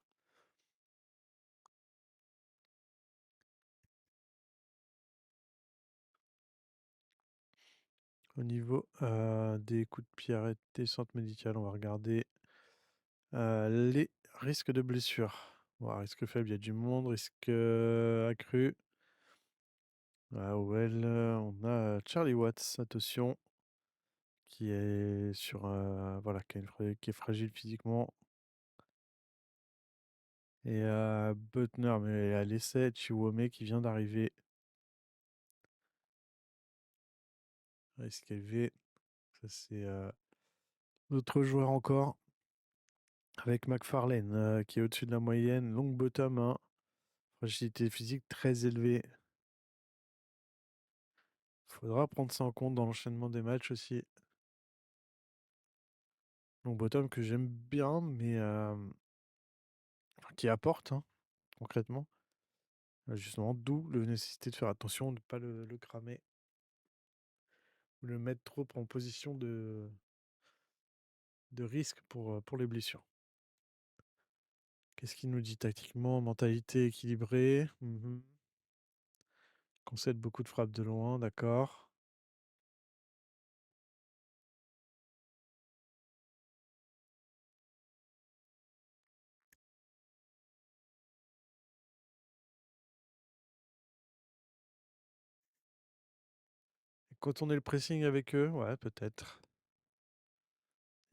Au niveau des coups de pied arrêtés, centre médical, on va regarder les risques de blessure. Bon, risque faible, il y a du monde. Risque accru. Ah ouais, on a Charlie Watts, attention, qui est sur voilà, qui est fragile physiquement. Et Butner, mais à l'essai, Chiwome qui vient d'arriver. Risque élevé. Ça, c'est notre joueur encore. Avec McFarlane qui est au-dessus de la moyenne. Long bottom, hein. Fragilité physique très élevée. Faudra prendre ça en compte dans l'enchaînement des matchs aussi. Long bottom que j'aime bien, mais qui apporte hein, concrètement. Justement, d'où la nécessité de faire attention, de ne pas le cramer. Ou le mettre trop en position de risque pour les blessures. Qu'est-ce qu'il nous dit tactiquement? Mentalité équilibrée. Concède beaucoup de frappes de loin, d'accord. Contourner le pressing avec eux, ouais, peut-être.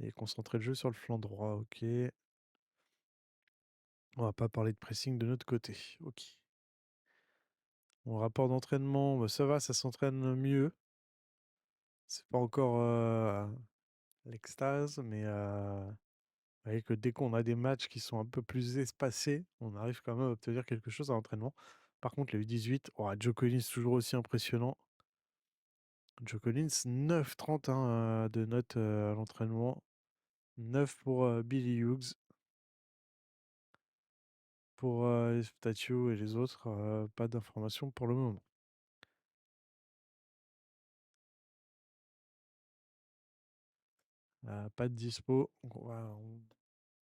Et concentrer le jeu sur le flanc droit, ok. On va pas parler de pressing de notre côté, ok. Mon rapport d'entraînement, bah, ça va, ça s'entraîne mieux. C'est pas encore l'extase, mais vous voyez que dès qu'on a des matchs qui sont un peu plus espacés, on arrive quand même à obtenir quelque chose à l'entraînement. Par contre, les U18, oh, Joe Collins, toujours aussi impressionnant. Joe Collins, 9,31 de notes à l'entraînement. 9 pour Billy Hughes. Pour les Statue et les autres, pas d'informations pour le moment. Pas de dispo, donc on va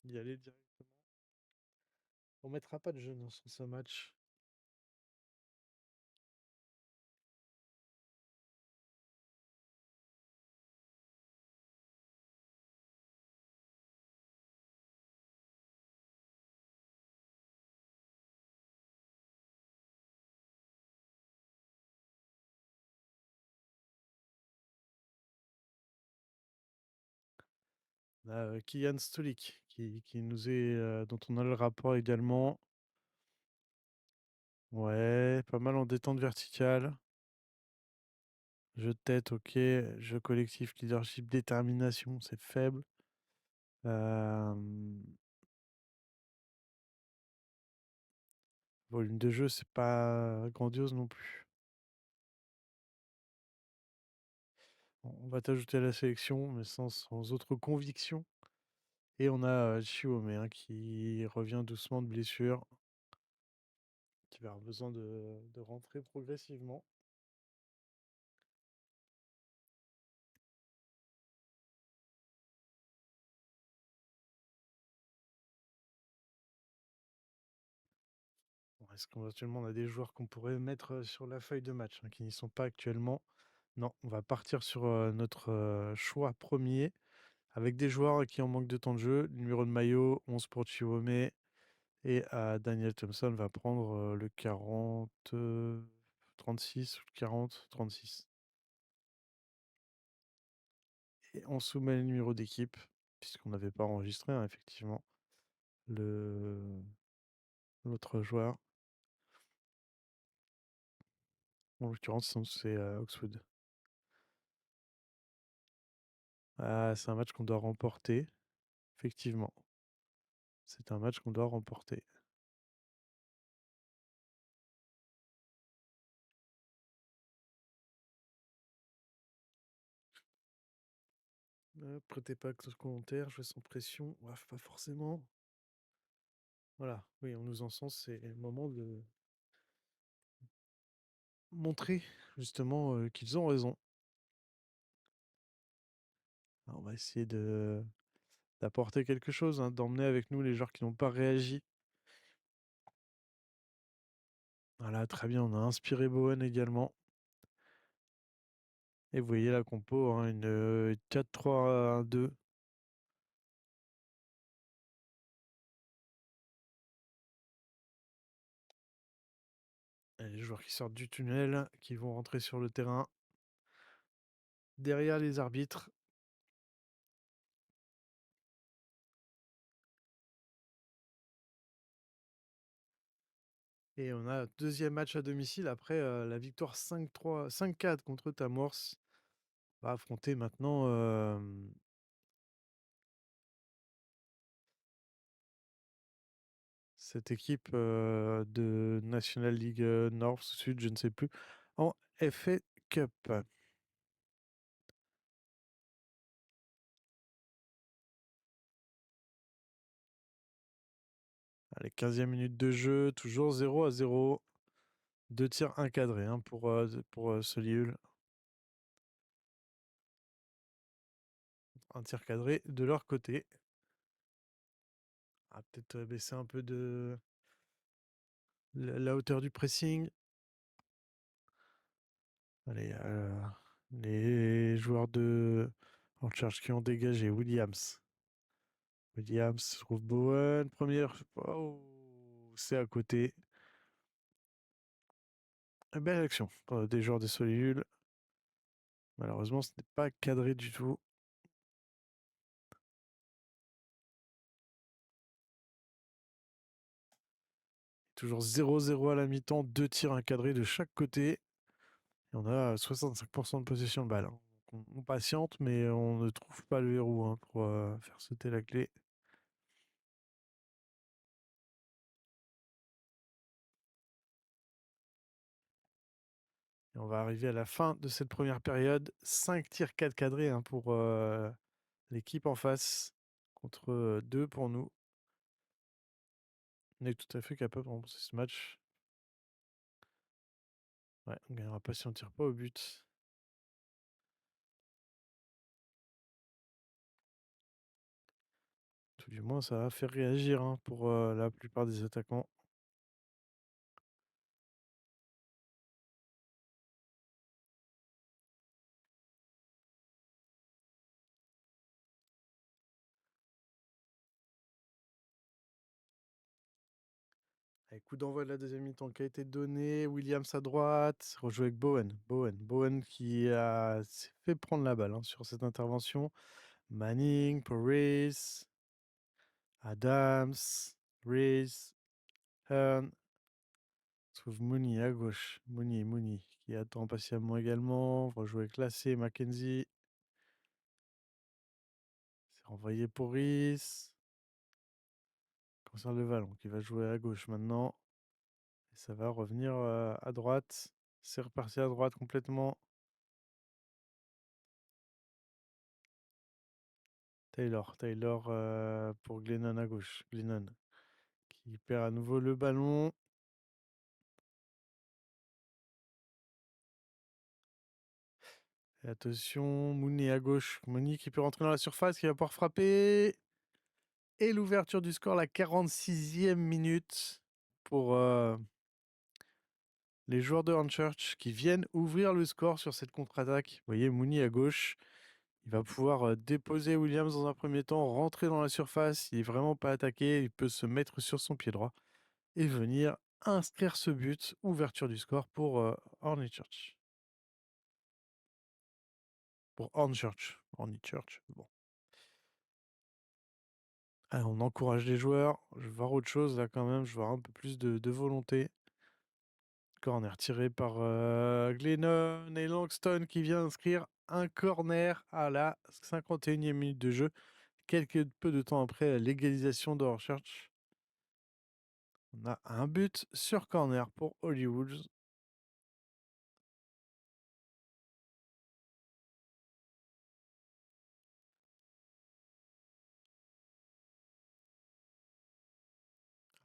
y aller directement. On mettra pas de jeunes sur ce match. On a Kian Stolik qui nous est, dont on a le rapport également. Ouais, pas mal en détente verticale. Jeu de tête, ok. Jeu collectif, leadership, détermination, c'est faible. Volume de jeu, c'est pas grandiose non plus. On va t'ajouter à la sélection, mais sans autre conviction. Et on a Chiomé hein, qui revient doucement de blessure, qui va avoir besoin de rentrer progressivement. Bon, est-ce qu'éventuellement on a des joueurs qu'on pourrait mettre sur la feuille de match hein, qui n'y sont pas actuellement? Non, on va partir sur notre choix premier avec des joueurs qui en manquent de temps de jeu. Numéro de maillot, 11 pour Chiomé. Et Daniel Thompson va prendre le 40, 36 ou le 40, 36. Et on soumet le numéro d'équipe, puisqu'on n'avait pas enregistré, hein, effectivement, le l'autre joueur. En l'occurrence, c'est Oxwood. Ah, c'est un match qu'on doit remporter, effectivement. C'est un match qu'on doit remporter. Prêtez pas de commentaires, jouer sans pression. Bref, pas forcément. Voilà, oui, on nous encense, c'est le moment de montrer justement qu'ils ont raison. Alors, on va essayer d'apporter quelque chose, hein, d'emmener avec nous les joueurs qui n'ont pas réagi. Voilà, très bien, on a inspiré Bowen également. Et vous voyez la compo, hein, une 4-3-1-2. Les joueurs qui sortent du tunnel, qui vont rentrer sur le terrain. Derrière les arbitres. Et on a deuxième match à domicile après la victoire 5-3, 5-4 contre Tamworth. On va affronter maintenant cette équipe de National League North, Sud, je ne sais plus, en FA Cup. Allez, 15e minute de jeu, toujours 0-0. Deux tirs encadrés hein, pour Solihull. Un tir cadré de leur côté. On va peut-être baisser un peu de la hauteur du pressing. Allez, les joueurs de en charge qui ont dégagé. Williams. Williams trouve Bowen. Première. Oh, c'est à côté. Belle action des joueurs des Solihull. Malheureusement, ce n'est pas cadré du tout. Toujours 0-0 à la mi-temps. Deux tirs encadrés de chaque côté. Et on a 65% de possession de balle, hein. On patiente, mais on ne trouve pas le verrou, hein, pour faire sauter la clé. Et on va arriver à la fin de cette première période. 5 tirs 4 cadrés, hein, pour l'équipe en face, contre 2 pour nous. On est tout à fait capable de remporter ce match. Ouais, on gagnera pas si on tire pas au but. Tout du moins, ça va faire réagir, hein, pour la plupart des attaquants. Allez, coup d'envoi de la deuxième mi-temps qui a été donné. Williams à droite, rejoué avec Bowen. Bowen qui s'est fait prendre la balle, hein, sur cette intervention. Manning pour Reese. Adams, Reese, Hearn. On trouve Mooney à gauche. Mooney qui attend patiemment également. Rejoué classé, Mackenzie. C'est renvoyé pour Reese. Conserve le ballon qui va jouer à gauche maintenant. Et ça va revenir à droite. C'est reparti à droite complètement. Taylor pour Glennon à gauche. Glennon qui perd à nouveau le ballon. Et attention, Mooney à gauche. Mooney qui peut rentrer dans la surface, qui va pouvoir frapper. Et l'ouverture du score, la 46e minute pour les joueurs de Hornchurch qui viennent ouvrir le score sur cette contre-attaque. Vous voyez, Mooney à gauche. Il va pouvoir déposer Williams dans un premier temps, rentrer dans la surface. Il n'est vraiment pas attaqué. Il peut se mettre sur son pied droit et venir inscrire ce but. Ouverture du score pour Hornchurch. Pour Hornchurch. Hornchurch, bon. Ah, on encourage les joueurs. Je vais voir autre chose là quand même. Je vais voir un peu plus de volonté. Corner tiré par Glennon et Langston qui vient inscrire un corner à la 51e minute de jeu. Quelque peu de temps après l'égalisation de Hornchurch. On a un but sur corner pour Hollywood.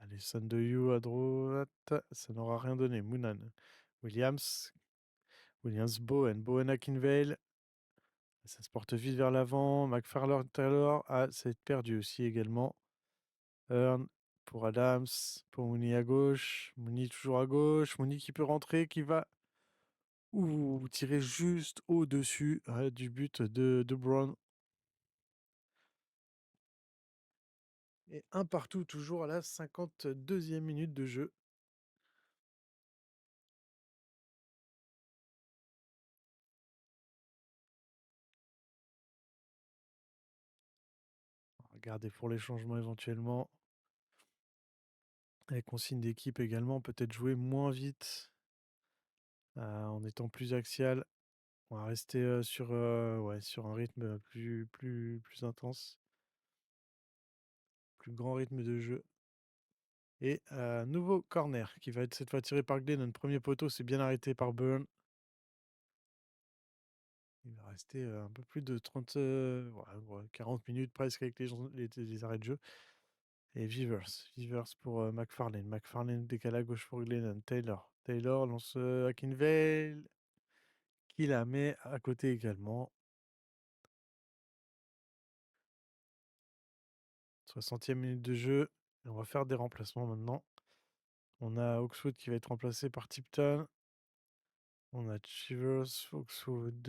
Allez, Son de You à droite. Ça n'aura rien donné. Moonan. Williams. Bowen à Kinvale. Ça se porte vite vers l'avant. McFarlane Taylor. Ah, c'est perdu aussi également. Hearn pour Adams. Pour Mooney à gauche. Mooney toujours à gauche. Mooney qui peut rentrer, qui va tirer juste au-dessus du but de Brown. Et un partout, toujours à la 52e minute de jeu. Regardez pour les changements éventuellement. Les consignes d'équipe également, peut-être jouer moins vite en étant plus axial. On va rester sur un rythme plus intense, plus grand rythme de jeu. Et nouveau corner qui va être cette fois tiré par Glennon. Premier poteau, c'est bien arrêté par Burn. Il va rester un peu plus de 30, 40 minutes presque avec les arrêts de jeu. Et Vivers pour McFarlane. McFarlane décale à gauche pour Glennon. Taylor lance à Kinvale, qui la met à côté également. 60e minute de jeu. Et on va faire des remplacements maintenant. On a Oxwood qui va être remplacé par Tipton. On a Chivers, Foxwood.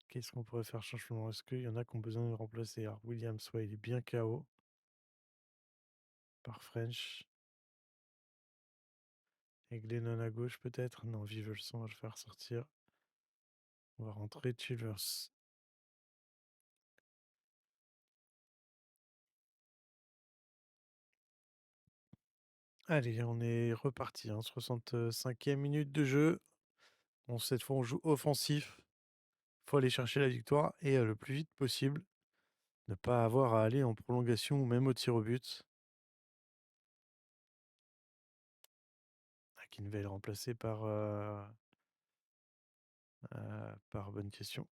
Qu'est-ce qu'on pourrait faire changement? Est-ce qu'il y en a qui ont besoin de le remplacer? Alors, Williams, ouais, il est bien KO par French. Et Glennon à gauche, peut-être? Non, Vivelson, on va le faire sortir. On va rentrer Chivers. Allez, on est reparti. 65e minute de jeu. Bon, cette fois, on joue offensif. Faut aller chercher la victoire et le plus vite possible. Ne pas avoir à aller en prolongation ou même au tir au but. Kinvey remplacé par bonne question.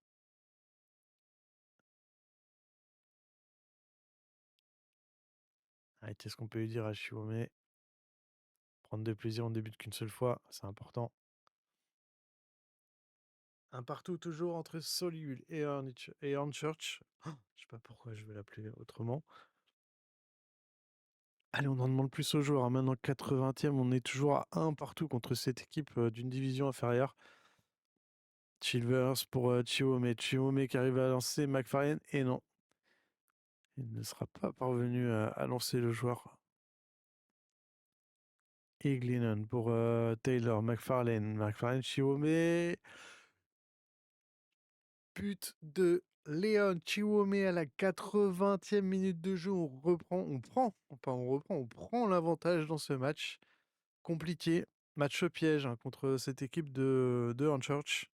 Allez, qu'est-ce qu'on peut lui dire à Chiomé? Prendre de plaisir, on débute qu'une seule fois, c'est important. Un partout toujours entre Solihull et Hornchurch. Je sais pas pourquoi je vais l'appeler autrement. Allez, on en demande plus aux joueurs. Maintenant, 80e, on est toujours à 1 partout contre cette équipe d'une division inférieure. Chilvers pour Chiomé. Chiomé qui arrive à lancer McFarlane. Et non, il ne sera pas parvenu à lancer le joueur. Et Glennon pour Taylor. McFarlane, Chiomé. But de Léon Chiwome à la 80e minute de jeu. On prend l'avantage dans ce match compliqué. Match piège contre cette équipe de Hornchurch.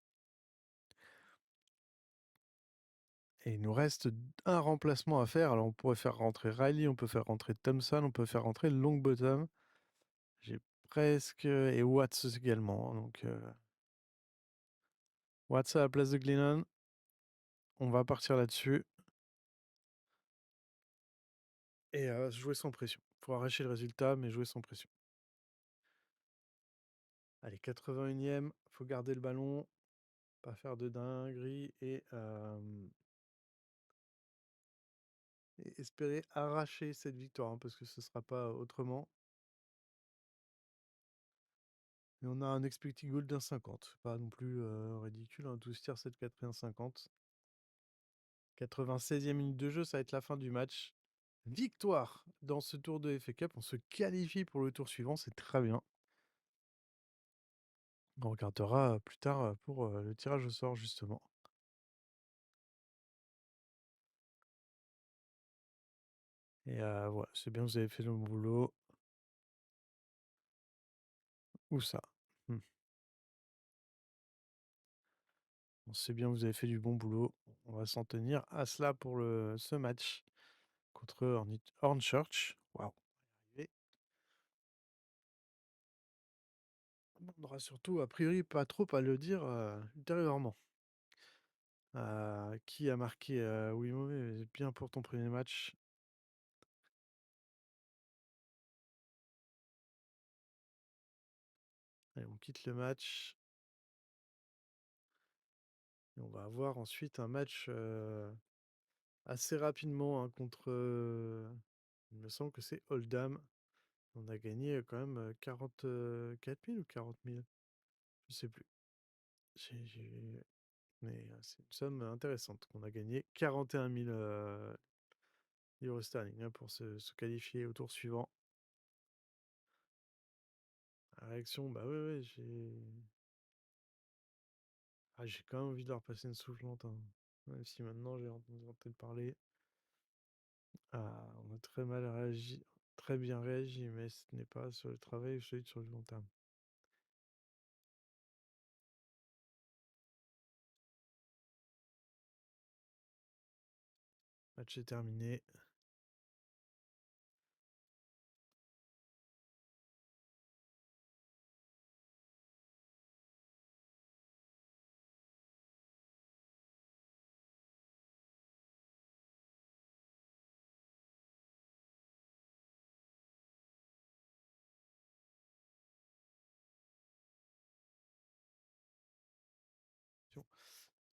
Et il nous reste un remplacement à faire. Alors on pourrait faire rentrer Riley, on peut faire rentrer Thompson, on peut faire rentrer Longbottom. J'ai presque... Et Watts également. Donc Watts à la place de Glennon. On va partir là-dessus. Et jouer sans pression. Faut arracher le résultat, mais jouer sans pression. Allez, 81e, faut garder le ballon, pas faire de dinguerie et espérer arracher cette victoire, parce que ce ne sera pas autrement. Et on a un expected goal d'1,50. Pas non plus ridicule, 12 tirs, 7 4 et 1,50. 96e minute de jeu, ça va être la fin du match. Victoire dans ce tour de FA Cup. On se qualifie pour le tour suivant, c'est très bien. On regardera plus tard pour le tirage au sort, justement. Et voilà, c'est bien, vous avez fait le boulot. Où ça? C'est bien, vous avez fait du bon boulot. On va s'en tenir à cela pour ce match contre Hornchurch. Waouh. On aura surtout, a priori, pas trop à le dire ultérieurement. Qui a marqué oui, mauvais, bien pour ton premier match. Allez, on quitte le match. Et on va avoir ensuite un match assez rapidement contre. Il me semble que c'est Oldham. On a gagné quand même 44 000 ou 40 000. Je sais plus. Mais c'est une somme intéressante qu'on a gagné 41 000 euros sterling pour se qualifier au tour suivant. La réaction, bah ouais, j'ai quand même envie de leur passer une soufflante, hein. Même si maintenant j'ai entendu parler. On a très mal réagi, très bien réagi, mais ce n'est pas sur le travail solide sur le long terme. Match est terminé.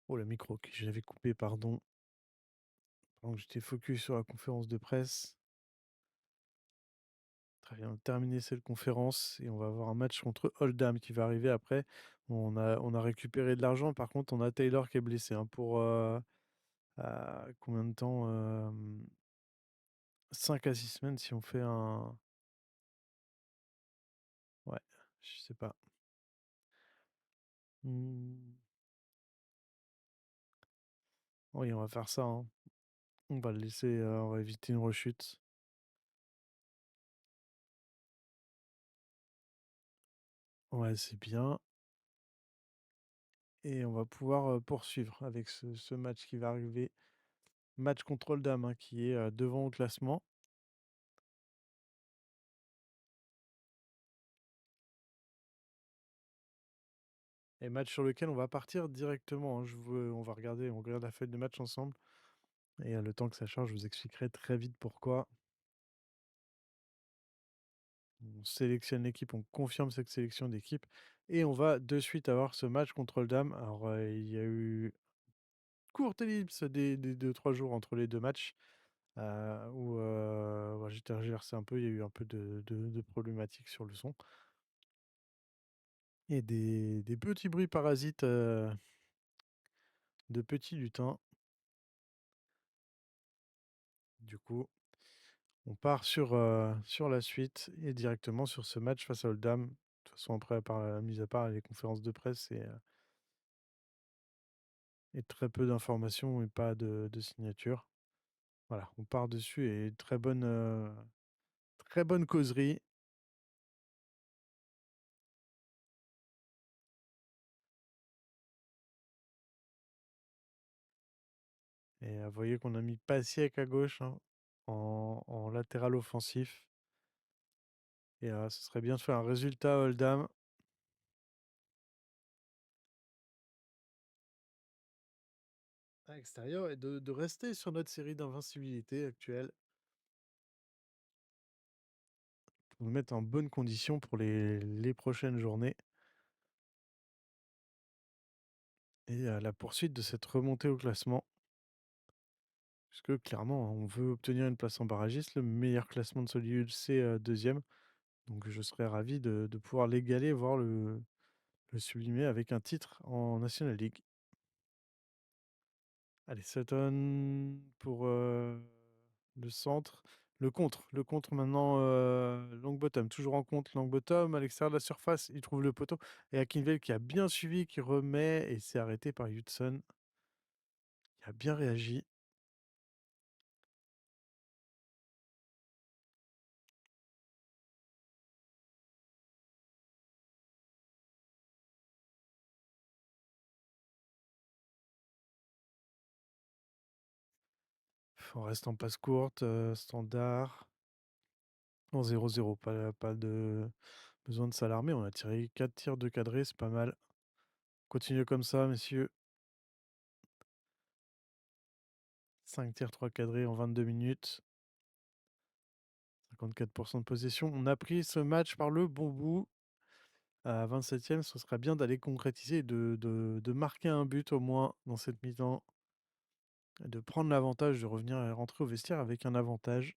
Oh, le micro que j'avais coupé, pardon. Pendant que j'étais focus sur la conférence de presse. Très bien, terminer cette conférence et on va avoir un match contre Oldham qui va arriver après. On a récupéré de l'argent, par contre, on a Taylor qui est blessé, hein, pour, combien de temps? 5 à 6 semaines si on fait un ouais, je sais pas. Mmh, oui, on va faire ça, hein. On va le laisser, on va éviter une rechute. Ouais, c'est bien et on va pouvoir, poursuivre avec ce match qui va arriver. Match contre Oldham, hein, qui est, devant au classement et match sur lequel on va partir directement, hein. On regarde la feuille de match ensemble et le temps que ça charge, je vous expliquerai très vite pourquoi. On sélectionne l'équipe, on confirme cette sélection d'équipe et on va de suite avoir ce match contre Oldham. Alors, il y a eu courte ellipse des 2-3 jours entre les 2 matchs, où, bah, j'ai tergiversé un peu, il y a eu un peu de problématiques sur le son et des petits bruits parasites, de petits lutins. Du coup, on part sur la suite et directement sur ce match face à Oldham. De toute façon, après, mis à part les conférences de presse et très peu d'informations et pas de signature. Voilà, on part dessus et très bonne causerie. Et vous voyez qu'on a mis Pasiek à gauche, hein, en latéral offensif et ce serait bien de faire un résultat à Oldham à l'extérieur et de rester sur notre série d'invincibilité actuelle pour nous mettre en bonne condition pour les prochaines journées et la poursuite de cette remontée au classement. Puisque clairement, on veut obtenir une place en barragiste. Le meilleur classement de Solihull, c'est, 2e. Donc je serais ravi de pouvoir l'égaler, voire le sublimer avec un titre en National League. Allez, Sutton pour, le centre. Le contre maintenant, Longbottom, toujours en contre, Longbottom à l'extérieur de la surface, il trouve le poteau et Akinvale qui a bien suivi, qui remet et c'est arrêté par Hudson, qui a bien réagi. On reste en passe courte, standard, en 0-0, pas de besoin de s'alarmer. On a tiré 4 tirs de cadré, c'est pas mal. Continuez comme ça, messieurs. 5 tirs, 3 cadrés en 22 minutes. 54% de possession. On a pris ce match par le bon bout. À 27e, ce serait bien d'aller concrétiser, de marquer un but au moins dans cette mi-temps, de prendre l'avantage, de revenir et rentrer au vestiaire avec un avantage.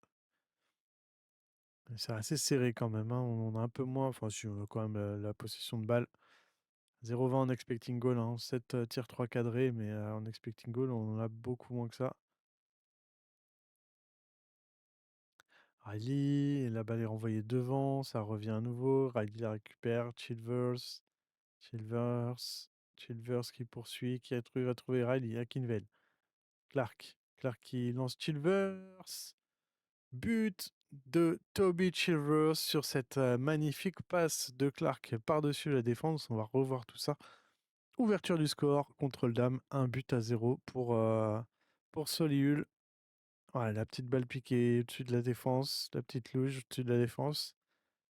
C'est assez serré quand même, hein. On a un peu moins, enfin si, on a quand même la possession de balle. 0,20 en expecting goal, hein, 7 tirs, 3 cadrés, mais en expecting goal, on en a beaucoup moins que ça. Riley, et la balle est renvoyée devant, ça revient à nouveau. Riley la récupère, Chilvers, Chilvers qui poursuit, va trouver Riley, Akinvale, Clark qui lance Chilvers. But de Toby Chilvers sur cette magnifique passe de Clark par-dessus la défense. On va revoir tout ça. Ouverture du score contre le Dame, 1 but à 0 pour Solihull. Ouais, la petite balle piquée au-dessus de la défense, la petite louche au-dessus de la défense.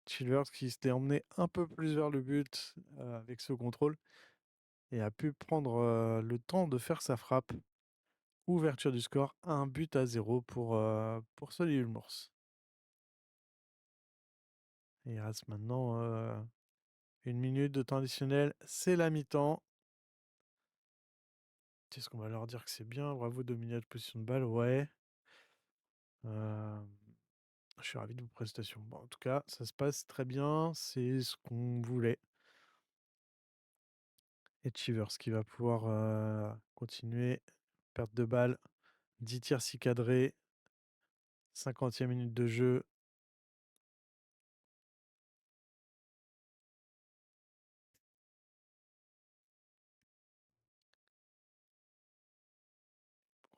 Chilvers qui s'était emmené un peu plus vers le but avec ce contrôle et a pu prendre le temps de faire sa frappe. Ouverture du score, 1 but à 0 pour Solihull Moors. Et il reste maintenant 1 minute de temps additionnel, c'est la mi-temps. Est-ce qu'on va leur dire que c'est bien? Bravo, domination de position de balle, ouais. Je suis ravi de vos prestations. Bon, en tout cas, ça se passe très bien, c'est ce qu'on voulait. Et Chivers qui va pouvoir continuer. Perte de balle, 10 tirs 6 cadrés, 50e minute de jeu.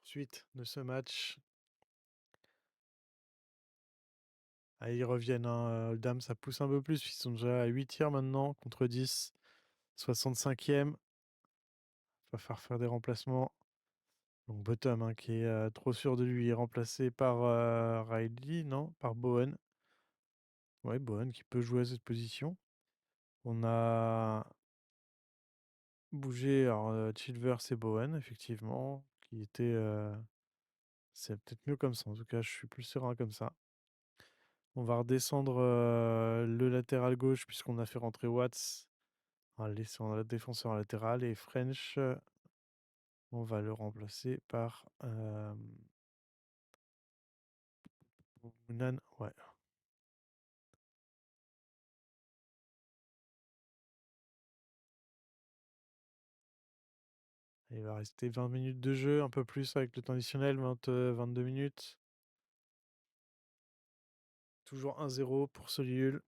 Suite de ce match. Ah, ils reviennent, hein, Oldham, ça pousse un peu plus. Ils sont déjà à 8 tirs maintenant contre 10. 65e. Va falloir faire des remplacements. Donc Bottom, hein, qui est trop sûr de lui, est remplacé par Riley, non? Par Bowen. Ouais, Bowen qui peut jouer à cette position. On a bougé alors, Chilvers et Bowen, effectivement, qui étaient. C'est peut-être mieux comme ça. En tout cas, je suis plus serein comme ça. On va redescendre le latéral gauche puisqu'on a fait rentrer Watts. On va le laisser en défenseur latéral. Et French, on va le remplacer par Munan. Ouais. Il va rester 20 minutes de jeu, un peu plus avec le temps additionnel, 22 minutes. Toujours 1-0 pour Solihull.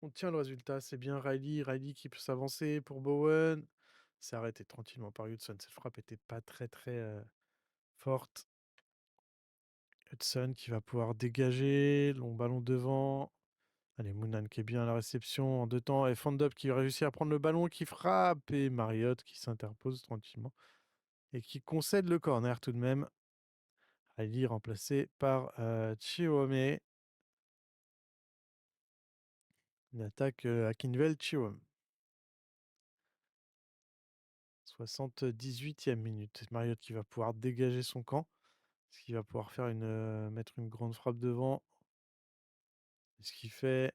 On tient le résultat, c'est bien Riley qui peut s'avancer pour Bowen. C'est arrêté tranquillement par Hudson. Cette frappe était pas très très forte. Hudson qui va pouvoir dégager. Long ballon devant. Allez, Moonan qui est bien à la réception en deux temps. Et Fandop qui réussit à prendre le ballon, qui frappe. Et Marriott qui s'interpose tranquillement. Et qui concède le corner tout de même. Riley remplacé par Chiwame. Une attaque à Kinvel Chiwame. 78e minute. Marriott qui va pouvoir dégager son camp. Ce qui va pouvoir faire mettre une grande frappe devant. Ce qui fait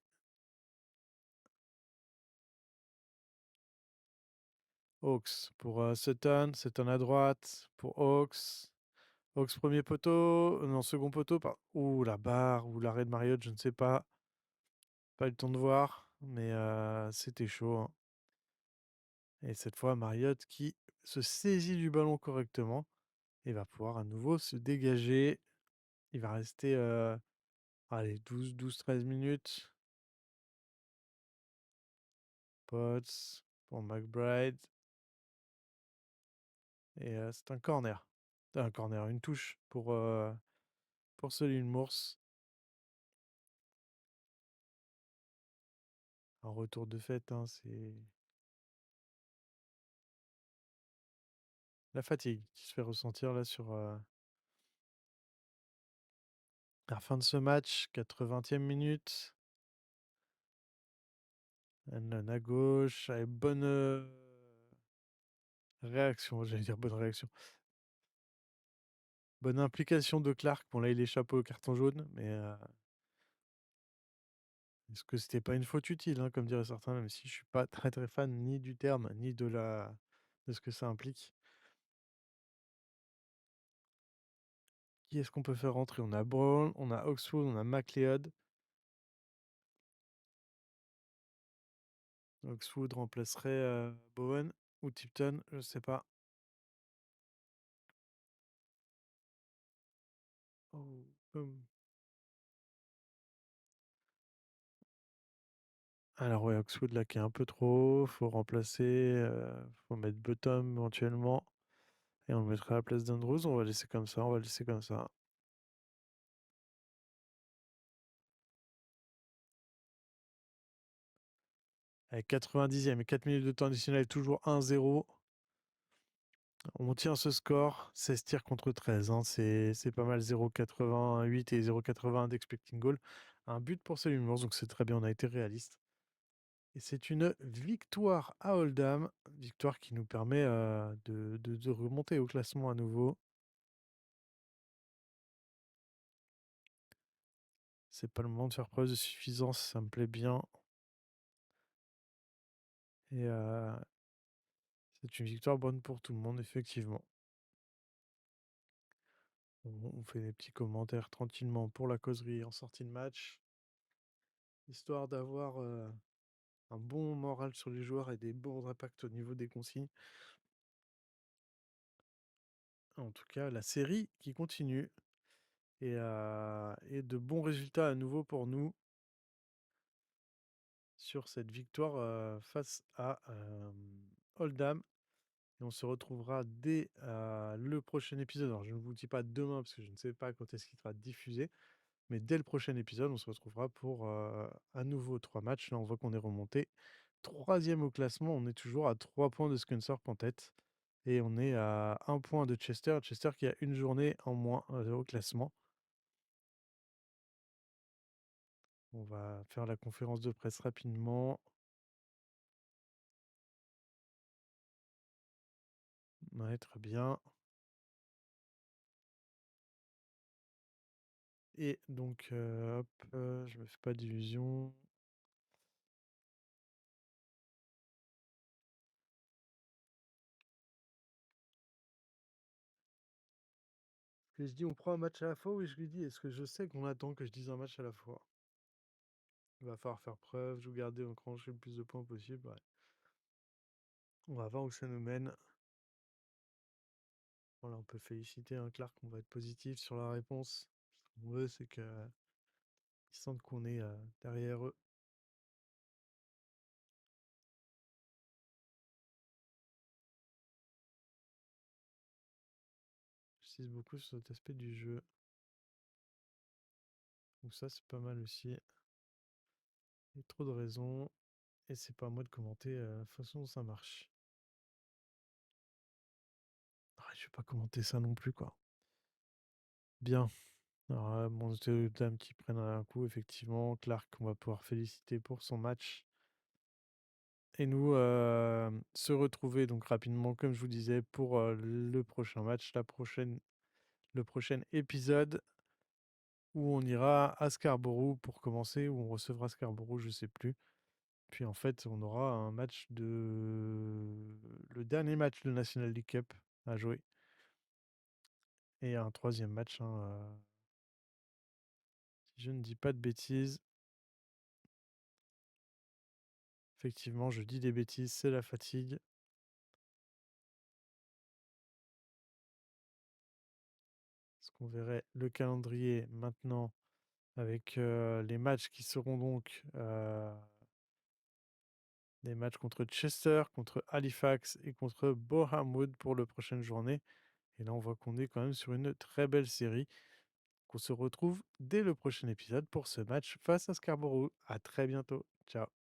Hawks pour Sutton. Sutton à droite pour Hawks. Hawks premier poteau. Non, second poteau. Ouh, la barre ou l'arrêt de Marriott, je ne sais pas. Pas eu le temps de voir. Mais c'était chaud, hein. Et cette fois, Marriott qui se saisit du ballon correctement et va pouvoir à nouveau se dégager. Il va rester allez, 12-13 minutes. Potts pour McBride. Et c'est un corner. Un corner, une touche pour Solil Mours. Un retour de fait, hein, c'est la fatigue qui se fait ressentir là sur la fin de ce match, 80e minute. Hanlon à gauche, allez, bonne réaction, j'allais dire bonne réaction. Bonne implication de Clark. Bon, là, il échappe au carton jaune, mais est-ce que c'était pas une faute utile, hein, comme diraient certains, même si je suis pas très très fan ni du terme, ni de ce que ça implique. Qui est-ce qu'on peut faire rentrer? On a Brown, on a Oxwood, on a McLeod. Oxwood remplacerait Bowen ou Tipton, je sais pas. Oh, Alors ouais, Oxwood là qui est un peu trop haut, faut remplacer, faut mettre Bottom éventuellement. Et on le mettra à la place d'Andrews, on va laisser comme ça, on va laisser comme ça. Avec 90e et 4 minutes de temps additionnel, toujours 1-0. On tient ce score, 16 tirs contre 13, hein, c'est pas mal, 0,88 et 0,81 d'expecting goal. Un but pour Salut Moors, donc c'est très bien, on a été réaliste. Et c'est une victoire à Oldham, victoire qui nous permet de remonter au classement à nouveau. C'est pas le moment de faire preuve de suffisance, ça me plaît bien. Et c'est une victoire bonne pour tout le monde, effectivement. On fait des petits commentaires tranquillement pour la causerie en sortie de match, histoire d'avoir, un bon moral sur les joueurs et des bons impacts au niveau des consignes. En tout cas, la série qui continue et de bons résultats à nouveau pour nous sur cette victoire, face à, Oldham. Et on se retrouvera dès, le prochain épisode. Alors je ne vous dis pas demain parce que je ne sais pas quand est-ce qu'il sera diffusé, mais dès le prochain épisode, on se retrouvera pour, à nouveau 3 matchs. Là, on voit qu'on est remonté troisième au classement. On est toujours à 3 points de Scunthorpe en tête et on est à 1 point de Chester. Chester qui a une journée en moins, au classement. On va faire la conférence de presse rapidement. Ouais, très bien. Et donc, hop, je me fais pas d'illusions. Et je dis: «On prend un match à la fois», oui, je lui dis: «Est-ce que je sais qu'on attend que je dise un match à la fois?» Il va falloir faire preuve, je vous garder engranger le plus de points possible, ouais. On va voir où ça nous mène. Voilà, on peut féliciter, un Clark, on va être positif sur la réponse. Ce qu'on veut, c'est qu'ils sentent qu'on est, derrière eux. J'insiste beaucoup sur cet aspect du jeu. Donc ça, c'est pas mal aussi. Il y a trop de raisons et c'est pas à moi de commenter, la façon dont ça marche. Ah, je vais pas commenter ça non plus, quoi. Bien. Alors, bon, 2 dames qui prennent un coup, effectivement. Clark, on va pouvoir féliciter pour son match. Et nous, se retrouver donc rapidement, comme je vous disais, pour, le prochain match, le prochain épisode où on ira à Scarborough pour commencer, où on recevra Scarborough, je sais plus. Puis en fait, on aura un match le dernier match de National League Cup à jouer et un troisième match, hein, si je ne dis pas de bêtises. Effectivement, je dis des bêtises, c'est la fatigue. Parce qu'on verrait le calendrier maintenant avec, les matchs qui seront donc, des matchs contre Chester, contre Halifax et contre Bournemouth pour la prochaine journée. Et là, on voit qu'on est quand même sur une très belle série. Qu'on se retrouve dès le prochain épisode pour ce match face à Scarborough. À très bientôt. Ciao.